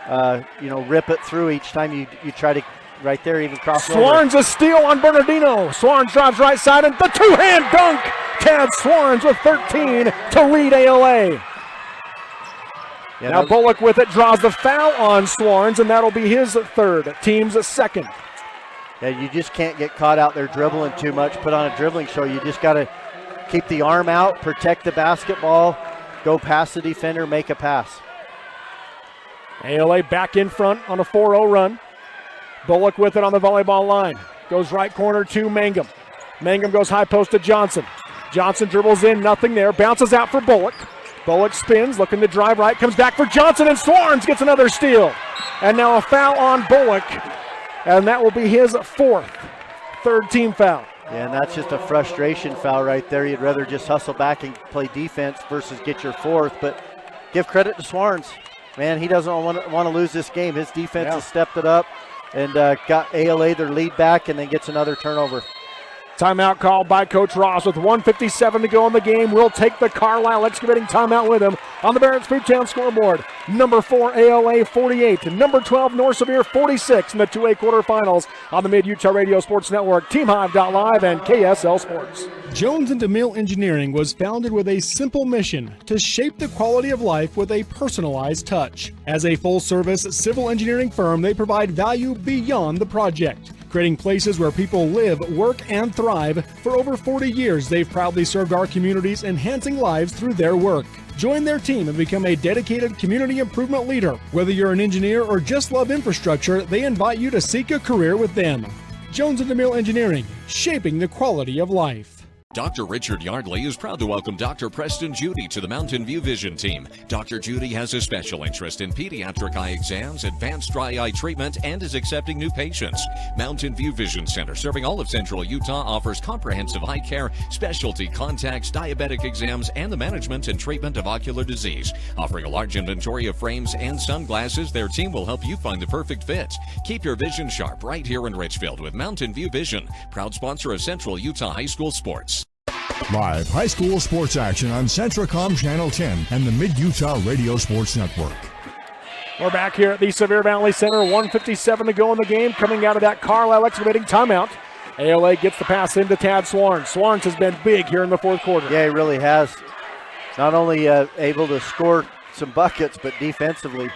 rip it through each time you try to, right there, even cross over. Swarns a steal on Bernardino. Swarns drives right side, and the two-hand dunk. Tad Swarns with 13 to lead ALA. Yeah, now Bullock with it, draws the foul on Swarns, and that'll be his third, team's second. Yeah, you just can't get caught out there dribbling too much, put on a dribbling show. You just got to keep the arm out, protect the basketball, go past the defender, make a pass. ALA back in front on a 4-0 run. Bullock with it on the volleyball line. Goes right corner to Mangum. Mangum goes high post to Johnson. Johnson dribbles in, nothing there. Bounces out for Bullock. Bullock spins, looking to drive right. Comes back for Johnson, and Swarns gets another steal. And now a foul on Bullock. And that will be his third team foul. Yeah, and that's just a frustration foul right there. You'd rather just hustle back and play defense versus get your fourth. But give credit to Swarns. Man, he doesn't want to lose this game. His defense has stepped it up and got ALA their lead back, and then gets another turnover. Timeout called by Coach Ross with 1:57 to go in the game. We'll take the Carlisle Excavating timeout with him on the Barrett's Foodtown scoreboard. Number 4 ALA 48, number 12 North Sevier 46 in the 2A quarterfinals on the Mid-Utah Radio Sports Network, TeamHive.live, and KSL Sports. Jones & DeMille Engineering was founded with a simple mission to shape the quality of life with a personalized touch. As a full-service civil engineering firm, they provide value beyond the project, creating places where people live, work, and thrive. For over 40 years, they've proudly served our communities, enhancing lives through their work. Join their team and become a dedicated community improvement leader. Whether you're an engineer or just love infrastructure, they invite you to seek a career with them. Jones & DeMille Engineering, shaping the quality of life. Dr. Richard Yardley is proud to welcome Dr. Preston Judy to the Mountain View Vision team. Dr. Judy has a special interest in pediatric eye exams, advanced dry eye treatment, and is accepting new patients. Mountain View Vision Center, serving all of Central Utah, offers comprehensive eye care, specialty contacts, diabetic exams, and the management and treatment of ocular disease. Offering a large inventory of frames and sunglasses, their team will help you find the perfect fit. Keep your vision sharp right here in Richfield with Mountain View Vision, proud sponsor of Central Utah High School Sports. Live high school sports action on Centracom Channel 10 and the Mid-Utah Radio Sports Network. We're back here at the Sevier Valley Center. 1:57 to go in the game. Coming out of that Carlisle Excavating timeout, ALA gets the pass into Tad Swarns. Swarns has been big here in the fourth quarter. Yeah, he really has. Not only able to score some buckets, but defensively.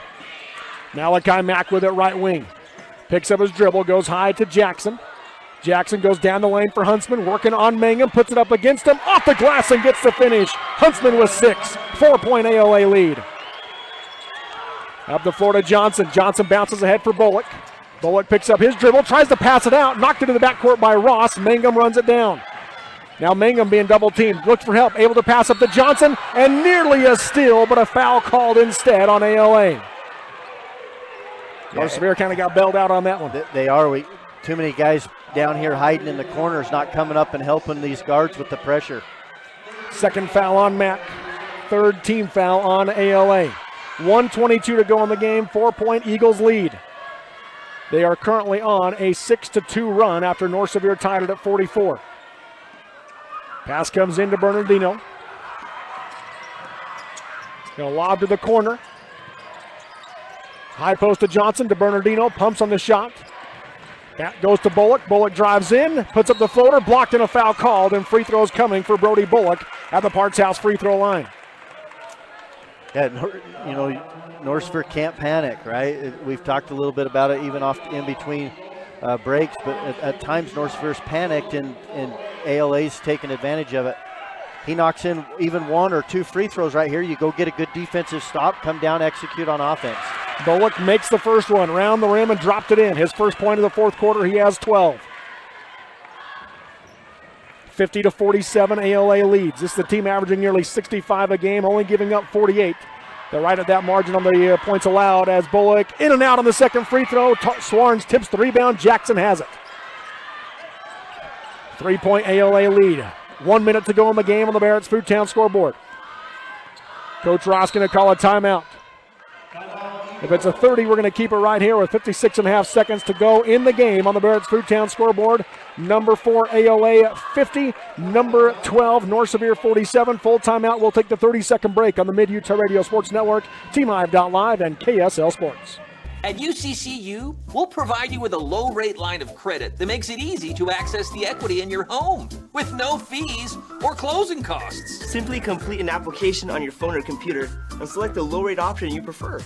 Malachi Mack with it right wing. Picks up his dribble, goes high to Jackson. Jackson goes down the lane for Huntsman, working on Mangum, puts it up against him, off the glass and gets the finish. Huntsman with 6, 4-point ALA lead. Up the floor to Johnson. Johnson bounces ahead for Bullock. Bullock picks up his dribble, tries to pass it out, knocked into the backcourt by Ross. Mangum runs it down. Now Mangum being double teamed, looks for help, able to pass up to Johnson, and nearly a steal, but a foul called instead on ALA. North Sevier kind of got bailed out on that one. They are. Too many guys down here hiding in the corners, not coming up and helping these guards with the pressure. Second foul on Mack. Third team foul on ALA. 1:22 to go in the game. 4-point Eagles lead. They are currently on a 6-2 run after North Sevier tied it at 44. Pass comes into Bernardino. He'll lob to the corner. High post to Johnson, to Bernardino, pumps on the shot. That goes to Bullock. Bullock drives in, puts up the floater, blocked and a foul called, and free throws coming for Brody Bullock at the Parks House free throw line. Yeah, North Sevier can't panic, right? We've talked a little bit about it even off in between breaks, but at times North Sevier's panicked and ALA's taking advantage of it. He knocks in even 1 or 2 free throws right here. You go get a good defensive stop, come down, execute on offense. Bullock makes the first one, round the rim and dropped it in. His first point of the fourth quarter, he has 12. 50-47, ALA leads. This is the team averaging nearly 65 a game, only giving up 48. They're right at that margin on the points allowed as Bullock in and out on the second free throw. Swarns tips the rebound. Jackson has it. 3-point ALA lead. 1 minute to go in the game on the Barrett's Foodtown scoreboard. Coach Ross going to call a timeout. If it's a 30, we're going to keep it right here with 56.5 seconds to go in the game on the Barrett's Foodtown scoreboard. Number 4, ALA 50. Number 12, North Sevier 47. Full timeout. We'll take the 30-second break on the Mid-Utah Radio Sports Network, TeamHive.live, and KSL Sports. At UCCU, we'll provide you with a low-rate line of credit that makes it easy to access the equity in your home with no fees or closing costs. Simply complete an application on your phone or computer and select the low-rate option you prefer.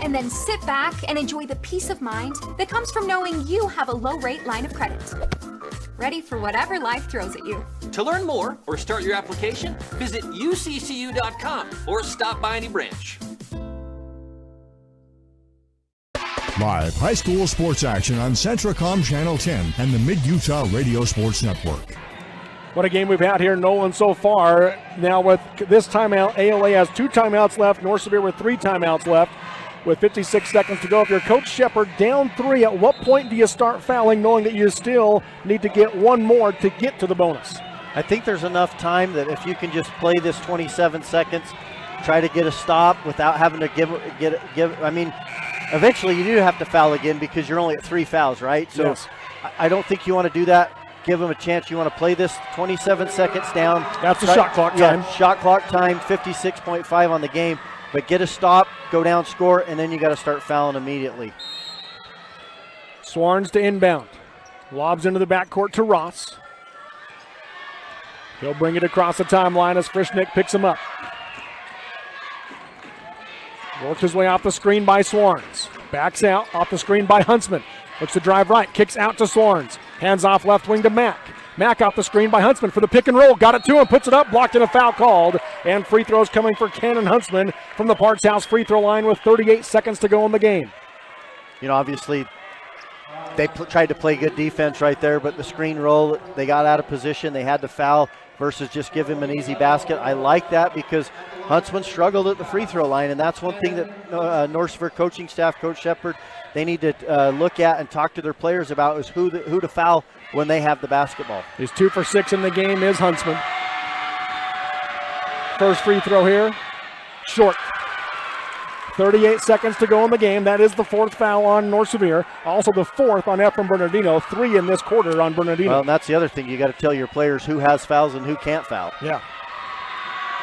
And then sit back and enjoy the peace of mind that comes from knowing you have a low-rate line of credit. Ready for whatever life throws at you. To learn more or start your application, visit uccu.com or stop by any branch. Live high school sports action on Centracom Channel 10 and the Mid-Utah Radio Sports Network. What a game we've had here, Nolan, so far. Now with this timeout, ALA has 2 timeouts left. North Sevier with 3 timeouts left. with 56 seconds to go. If you're Coach Shepard down 3, at what point do you start fouling knowing that you still need to get one more to get to the bonus? I think there's enough time that if you can just play this 27 seconds, try to get a stop without having to give. I mean, eventually you do have to foul again because you're only at 3 fouls, right? So yes. I don't think you want to do that. Give them a chance. You want to play this 27 seconds down. That's the shot clock time. Yeah, shot clock time, 56.5 on the game. But get a stop, go down, score, and then you got to start fouling immediately. Swarns to inbound. Lobs into the backcourt to Ross. He'll bring it across the timeline as Frischnick picks him up. Worked his way off the screen by Swarns. Backs out, off the screen by Huntsman. Looks to drive right, kicks out to Swarns. Hands off left wing to Mack. Mack off the screen by Huntsman for the pick and roll. Got it to him, puts it up, blocked and a foul called. And free throws coming for Cannon Huntsman from the Parts House free throw line with 38 seconds to go in the game. You know, obviously, they tried to play good defense right there, but the screen roll, they got out of position. They had to foul versus just give him an easy basket. I like that because Huntsman struggled at the free throw line, and that's one thing that North Sevier coaching staff, Coach Shepard, they need to look at and talk to their players about is who to foul when they have the basketball. He's 2 for 6 in the game is Huntsman. First free throw here, short. 38 seconds to go in the game. That is the 4th foul on North Sevier. Also the 4th on Ephraim Bernardino. 3 in this quarter on Bernardino. Well, and that's the other thing. You got to tell your players who has fouls and who can't foul. Yeah.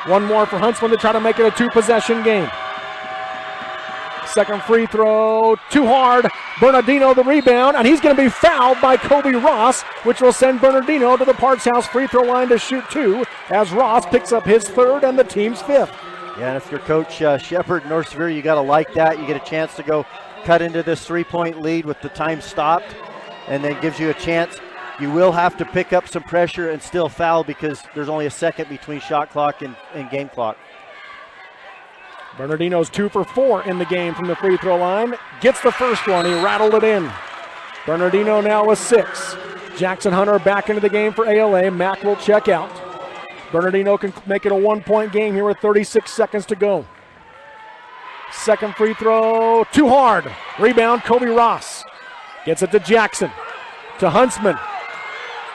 One more for Huntsman to try to make it a 2-possession game. Second free throw, too hard. Bernardino the rebound, and he's going to be fouled by Kobe Ross, which will send Bernardino to the Parts House free throw line to shoot 2 as Ross picks up his 3rd and the team's 5th. Yeah, and if you're Coach Shepard, North Sevier, you got to like that. You get a chance to go cut into this 3-point lead with the time stopped, and then gives you a chance. You will have to pick up some pressure and still foul because there's only a second between shot clock and game clock. Bernardino's 2 for 4 in the game from the free throw line. Gets the first one. He rattled it in. Bernardino now with 6. Jackson Hunter back into the game for ALA. Mack will check out. Bernardino can make it a 1-point game here with 36 seconds to go. Second free throw, too hard. Rebound, Kobe Ross. Gets it to Jackson. To Huntsman.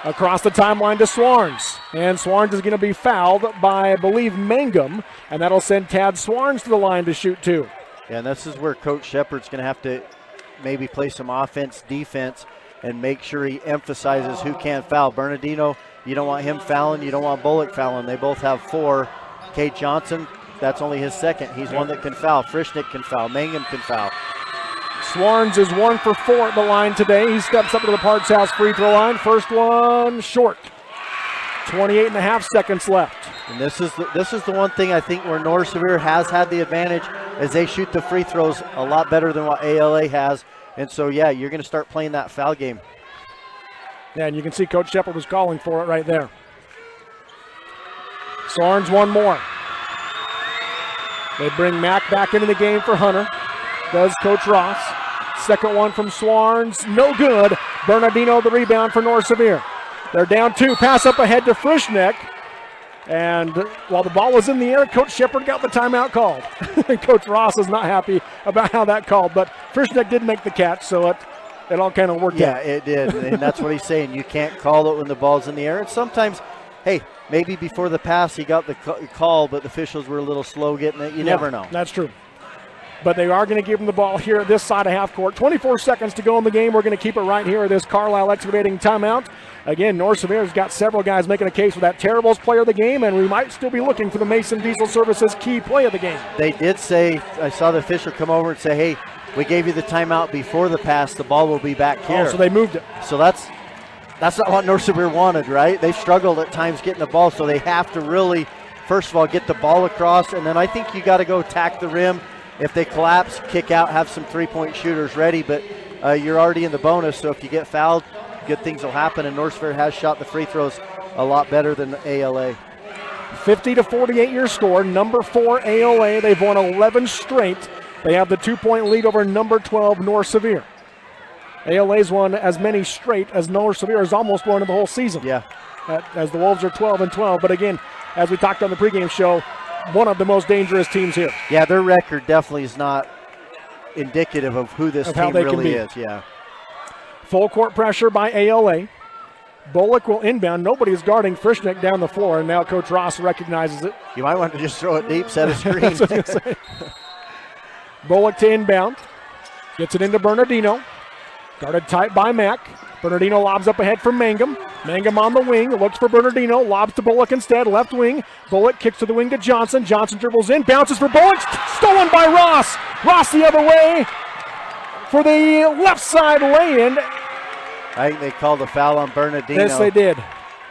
Across the timeline to Swarns. And Swarns is going to be fouled by, I believe, Mangum. And that'll send Tad Swarns to the line to shoot 2. Yeah, and this is where Coach Shepard's going to have to maybe play some offense, defense, and make sure he emphasizes who can foul. Bernardino, you don't want him fouling. You don't want Bullock fouling. They both have 4. Kate Johnson, that's only his 2nd. He's one that can foul. Frischnick can foul. Mangum can foul. Swarns is 1 for 4 at the line today. He steps up to the Parts House free throw line. First one short. 28.5 seconds left. And this is the one thing I think where North Sevier has had the advantage is they shoot the free throws a lot better than what ALA has. And so, yeah, you're going to start playing that foul game. Yeah, and you can see Coach Shepard was calling for it right there. Swarns one more. They bring Mack back into the game for Hunter. Does Coach Ross. Second one from Swarns, no good. Bernardino the rebound for North Sevier. They're down 2, pass up ahead to Frischnick. And while the ball was in the air, Coach Shepard got the timeout called. Coach Ross is not happy about how that called, but Frischnick did make the catch, so it all kind of worked out. Yeah, it did, and that's what he's saying. You can't call it when the ball's in the air. And sometimes, hey, maybe before the pass he got the call, but the officials were a little slow getting it. You never know. That's true. But they are going to give him the ball here at this side of half court. 24 seconds to go in the game. We're going to keep it right here at this Carlisle Excavating timeout. Again, North Sevier's got several guys making a case for that Terribles player of the game, and we might still be looking for the Mason Diesel Services key play of the game. They did say, I saw the official come over and say, hey, we gave you the timeout before the pass. The ball will be back here. Oh, so they moved it. So that's not what North Sevier wanted, right? They've struggled at times getting the ball, so they have to really, first of all, get the ball across, and then I think you got to go attack the rim. If they collapse, kick out, have some three-point shooters ready, but you're already in the bonus, so if you get fouled, good things will happen, and North Sevier has shot the free throws a lot better than ALA. 50-48 your score, number 4 ALA. They've won 11 straight. They have the 2-point lead over number 12 North Sevier. ALA's won as many straight as North Sevier has almost won in the whole season. Yeah. As the Wolves are 12-12, but again, as we talked on the pregame show, one of the most dangerous teams here. Yeah, their record definitely is not indicative of who this of how team they can really be. is. Yeah. Full court pressure by ALA. Bullock will inbound. Nobody's guarding Frischnick down the floor, and now Coach Ross recognizes it. You might want to just throw it deep, set a screen. Bullock to inbound. Gets it into Bernardino. Guarded tight by Mack. Bernardino lobs up ahead for Mangum. Mangum on the wing, looks for Bernardino, lobs to Bullock instead, left wing. Bullock kicks to the wing to Johnson. Johnson dribbles in, bounces for Bullock, stolen by Ross. Ross the other way for the left side lay-in. I think they called the foul on Bernardino. Yes, they did.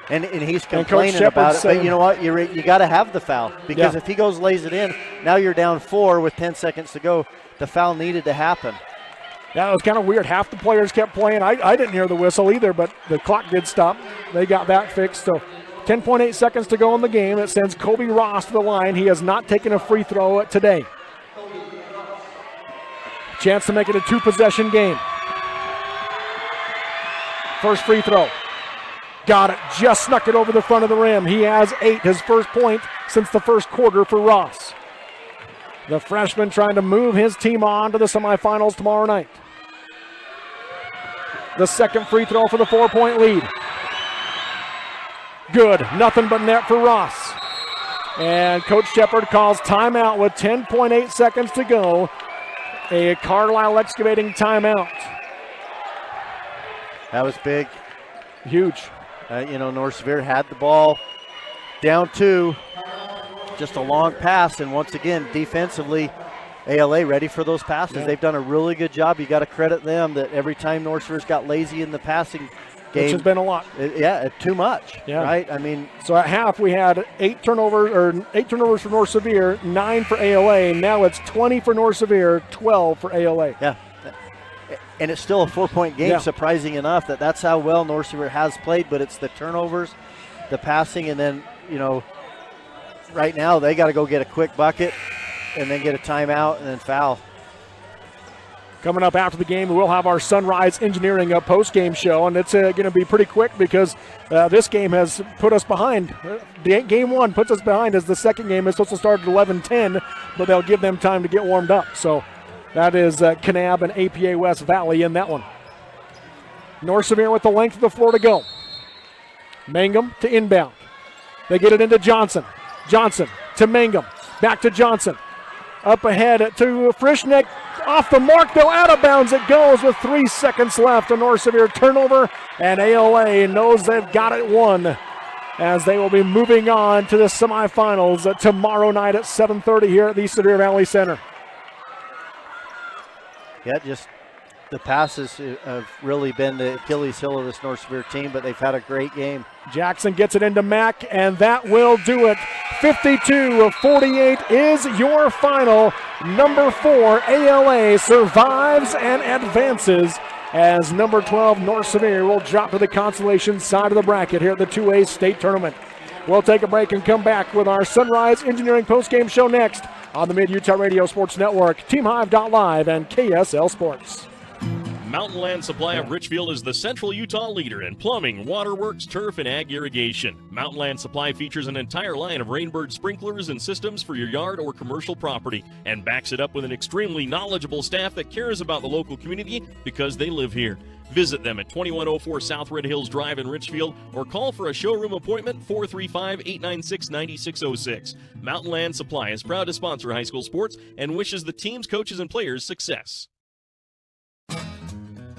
And he's complaining about it, but you know what? You got to have the foul, because if he goes lays it in, now you're down 4 with 10 seconds to go. The foul needed to happen. Yeah, it was kind of weird. Half the players kept playing. I didn't hear the whistle either, but the clock did stop. They got that fixed. So 10.8 seconds to go in the game. It sends Kobe Ross to the line. He has not taken a free throw today. Chance to make it a 2-possession game. First free throw. Got it. Just snuck it over the front of the rim. He has 8, his first point since the first quarter for Ross. The freshman trying to move his team on to the semifinals tomorrow night. The second free throw for the 4-point lead. Good. Nothing but net for Ross. And Coach Shepard calls timeout with 10.8 seconds to go. A Carlisle Excavating timeout. That was big. Huge. North Sevier had the ball down 2. Just a long pass, and once again, defensively, ALA ready for those passes. Yeah. They've done a really good job. You got to credit them that every time North Sevier's got lazy in the passing game. Which has been a lot. Too much, right? I mean. So at half, we had 8 turnovers for North Sevier, 9 for ALA. Now it's 20 for North Sevier, 12 for ALA. Yeah. And it's still a 4-point game, surprising enough that's how well North Sevier has played, but it's the turnovers, the passing, and then, right now they got to go get a quick bucket and then get a timeout and then foul. Coming up after the game, we will have our Sunrise Engineering post-game show, and it's going to be pretty quick because this game has put us behind. Game 1 puts us behind as the second game is supposed to start at 11:10, but they'll give them time to get warmed up. So that is Kanab and APA West Valley in that one. North Sevier with the length of the floor to go. Mangum to inbound. They get it into Johnson. Johnson to Mangum. Back to Johnson. Up ahead to Frischnick. Off the mark, though, out of bounds it goes with 3 seconds left. A North Sevier turnover, and ALA knows they've got it won as they will be moving on to the semifinals tomorrow night at 7:30 here at the Sevier Valley Center. Yeah, just the passes have really been the Achilles heel of this North Sevier team, but they've had a great game. Jackson gets it into Mack, and that will do it. 52-48 is your final. Number 4, ALA survives and advances as number 12, North Sevier, will drop to the consolation side of the bracket here at the 2A state tournament. We'll take a break and come back with our Sunrise Engineering postgame show next on the Mid-Utah Radio Sports Network, TeamHive.live, and KSL Sports. Mountain Land Supply of Richfield is the Central Utah leader in plumbing, waterworks, turf, and ag irrigation. Mountain Land Supply features an entire line of Rainbird sprinklers and systems for your yard or commercial property and backs it up with an extremely knowledgeable staff that cares about the local community because they live here. Visit them at 2104 South Red Hills Drive in Richfield or call for a showroom appointment 435-896-9606. Mountain Land Supply is proud to sponsor high school sports and wishes the teams, coaches, and players success.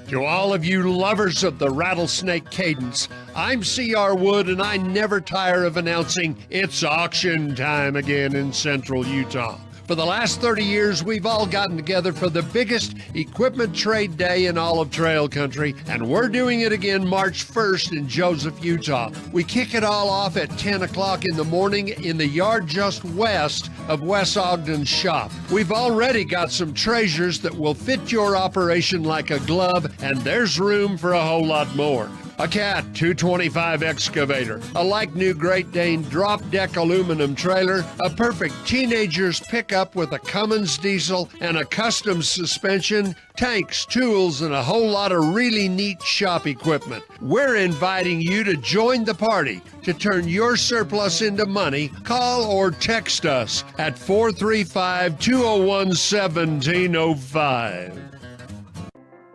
To all of you lovers of the rattlesnake cadence, I'm C.R. Wood, and I never tire of announcing it's auction time again in Central Utah. For the last 30 years, we've all gotten together for the biggest equipment trade day in all of Trail Country, and we're doing it again March 1st in Joseph, Utah. We kick it all off at 10 o'clock in the morning in the yard just west of Wes Ogden's shop. We've already got some treasures that will fit your operation like a glove, and there's room for a whole lot more. A Cat 225 excavator, a like-new Great Dane drop-deck aluminum trailer, a perfect teenager's pickup with a Cummins diesel and a custom suspension, tanks, tools, and a whole lot of really neat shop equipment. We're inviting you to join the party. To turn your surplus into money, call or text us at 435-201-1705.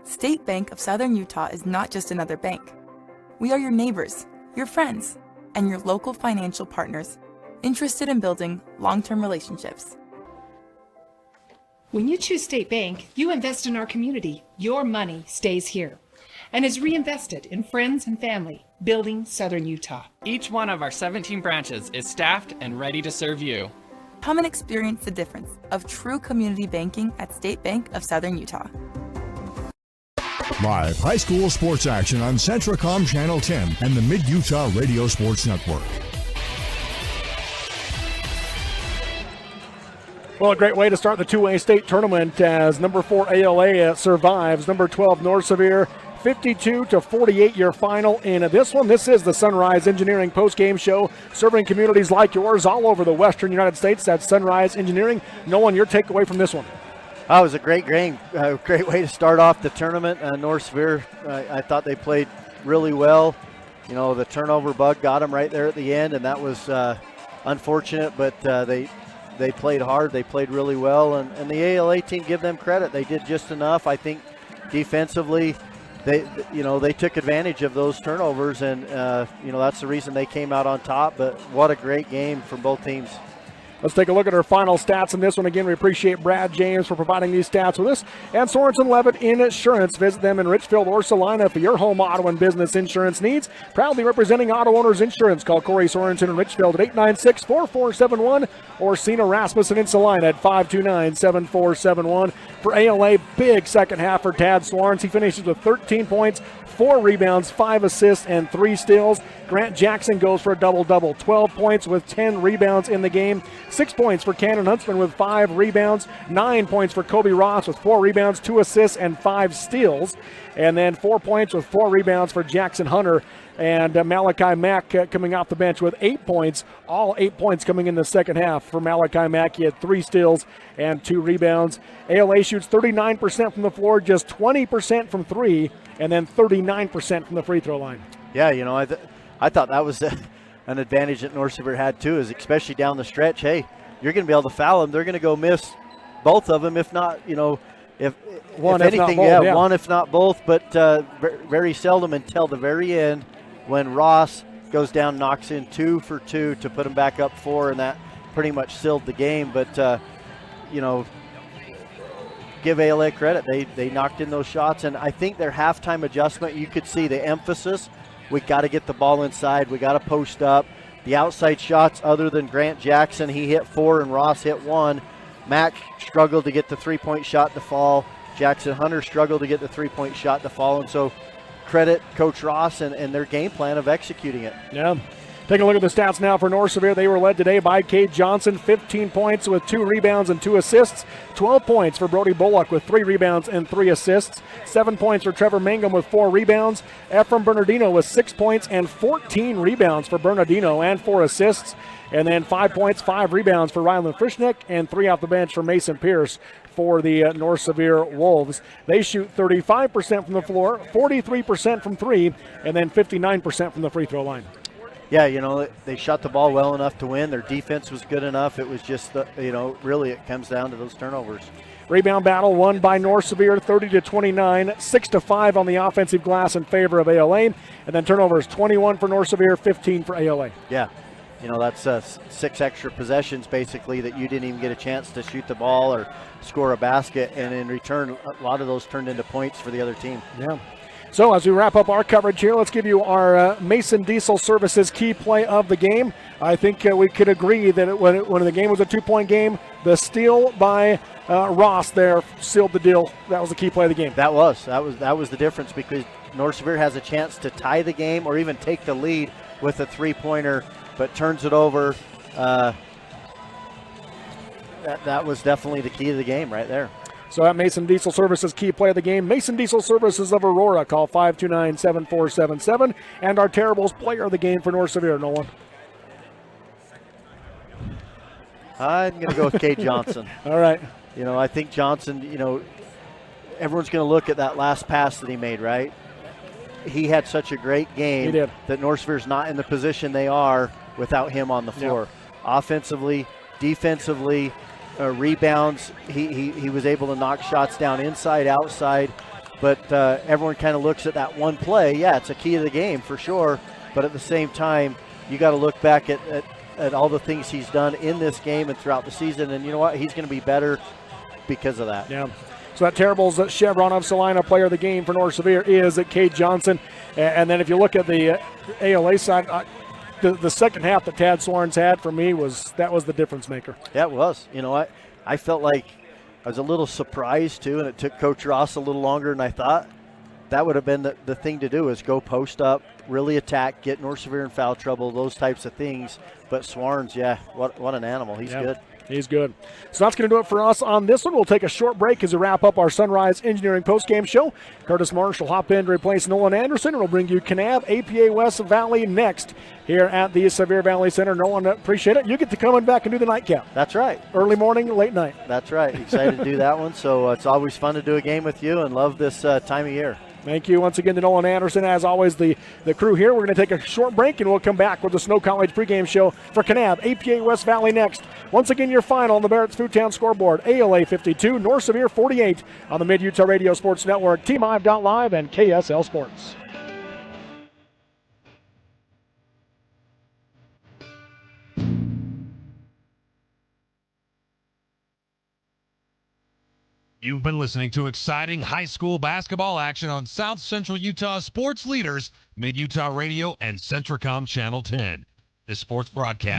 State Bank of Southern Utah is not just another bank. We are your neighbors, your friends, and your local financial partners, interested in building long-term relationships. When you choose State Bank, you invest in our community. Your money stays here and is reinvested in friends and family, building Southern Utah. Each one of our 17 branches is staffed and ready to serve you. Come and experience the difference of true community banking at State Bank of Southern Utah. Live high school sports action on Centracom Channel 10 and the Mid-Utah Radio Sports Network. Well, a great way to start the 2A state tournament as number 4 ALA survives. Number 12 North Sevier 52-48 your final in this one. This is the Sunrise Engineering postgame show serving communities like yours all over the western United States. That's Sunrise Engineering. Nolan, your takeaway from this one? Oh, it was a great way to start off the tournament. North Sevier, I thought they played really well. You know, the turnover bug got them right there at the end, and that was unfortunate, but they played hard. They played really well, and the ALA team, give them credit. They did just enough. I think defensively, they took advantage of those turnovers, and that's the reason they came out on top. But what a great game from both teams. Let's take a look at our final stats in this one. Again, we appreciate Brad James for providing these stats with us. And Sorensen Levitt Insurance. Visit them in Richfield or Salina for your home auto and business insurance needs. Proudly representing Auto Owners Insurance. Call Corey Sorensen in Richfield at 896-4471 or Cena Rasmussen in Salina at 529-7471. For ALA, big second half for Tad Swarns. He finishes with 13 points, 4 rebounds, 5 assists, and 3 steals. Grant Jackson goes for a double-double, 12 points with 10 rebounds in the game. 6 points for Cannon Huntsman with 5 rebounds. 9 points for Kobe Ross with 4 rebounds, 2 assists, and 5 steals. And then 4 points with 4 rebounds for Jackson Hunter. And Malachi Mack coming off the bench with 8 points. All 8 points coming in the second half for Malachi Mack. He had 3 steals and 2 rebounds. ALA shoots 39% from the floor, just 20% from 3, and then 39% from the free throw line. Yeah, I thought that was an advantage that North Sevier had too, is especially down the stretch. Hey, you're going to be able to foul them. They're going to go miss both of them, if not, if anything, one if not both. But very seldom until the very end when Ross goes down, knocks in 2 for 2 to put them back up 4, and that pretty much sealed the game. But give ALA credit. They knocked in those shots, and I think their halftime adjustment, you could see the emphasis. We got to get the ball inside. We got to post up. The outside shots, other than Grant Jackson, he hit 4 and Ross hit 1. Mack struggled to get the three-point shot to fall. Jackson Hunter struggled to get the three-point shot to fall, and so credit Coach Ross and their game plan of executing it. Yeah. Taking a look at the stats now for North Sevier. They were led today by Cade Johnson, 15 points with 2 rebounds and 2 assists. 12 points for Brody Bullock with 3 rebounds and 3 assists. 7 points for Trevor Mangum with 4 rebounds. Ephraim Bernardino with 6 points and 14 rebounds for Bernardino and 4 assists. And then 5 points, 5 rebounds for Ryland Frischnick, and 3 off the bench for Mason Pierce for the North Sevier Wolves. They shoot 35% from the floor, 43% from 3, and then 59% from the free throw line. Yeah, they shot the ball well enough to win. Their defense was good enough. It was just, really it comes down to those turnovers. Rebound battle won by North Sevier 30-29, 6-5 on the offensive glass in favor of ALA. And then turnovers 21 for North Sevier, 15 for ALA. Yeah, that's 6 extra possessions basically that you didn't even get a chance to shoot the ball or score a basket. And in return, a lot of those turned into points for the other team. Yeah. So as we wrap up our coverage here, let's give you our Mason Diesel Services key play of the game. I think we could agree that when the game was a 2-point game, the steal by Ross there sealed the deal. That was the key play of the game. That was the difference, because North Sevier has a chance to tie the game or even take the lead with a 3-pointer, but turns it over. That was definitely the key to the game right there. So that Mason Diesel Services key play of the game. Mason Diesel Services of Aurora. Call 529-7477. And our Terribles player of the game for North Sevier, Nolan. I'm going to go with Cade Johnson. All right. You know, I think Johnson, everyone's going to look at that last pass that he made, right? He had such a great game that North Sevier's not in the position they are without him on the floor. Yep. Offensively, defensively, rebounds, he was able to knock shots down inside, outside. But everyone kind of looks at that one play. Yeah, it's a key to the game for sure. But at the same time, you got to look back at all the things he's done in this game and throughout the season. And you know what? He's going to be better because of that. Yeah. So that Terribles Chevron of Salina player of the game for North Sevier is Cade Johnson. And then if you look at the ALA side, the second half that Tad Swarns had for me was the difference maker. Yeah, it was. You know, I felt like I was a little surprised too, and it took Coach Ross a little longer than I thought. That would have been the thing to do, is go post up, really attack, get North Sevier in foul trouble, those types of things. But Swarns, yeah, what an animal. He's good. He's good. So that's going to do it for us on this one. We'll take a short break as we wrap up our Sunrise Engineering postgame show. Curtis Marsh will hop in to replace Nolan Anderson, and we'll bring you Kanab, APA West Valley next here at the Sevier Valley Center. Nolan, appreciate it. You get to come in back and do the nightcap. That's right. Early morning, late night. That's right. Excited to do that one. So it's always fun to do a game with you, and love this time of year. Thank you once again to Nolan Anderson. As always, the crew here. We're going to take a short break, and we'll come back with the Snow College pregame show for Kanab, APA West Valley next. Once again, your final on the Barrett's Foodtown scoreboard. ALA 52, North Sevier 48 on the Mid-Utah Radio Sports Network, TMive.live, and KSL Sports. You've been listening to exciting high school basketball action on South Central Utah sports leaders, Mid-Utah Radio and Centricom Channel 10. This sports broadcast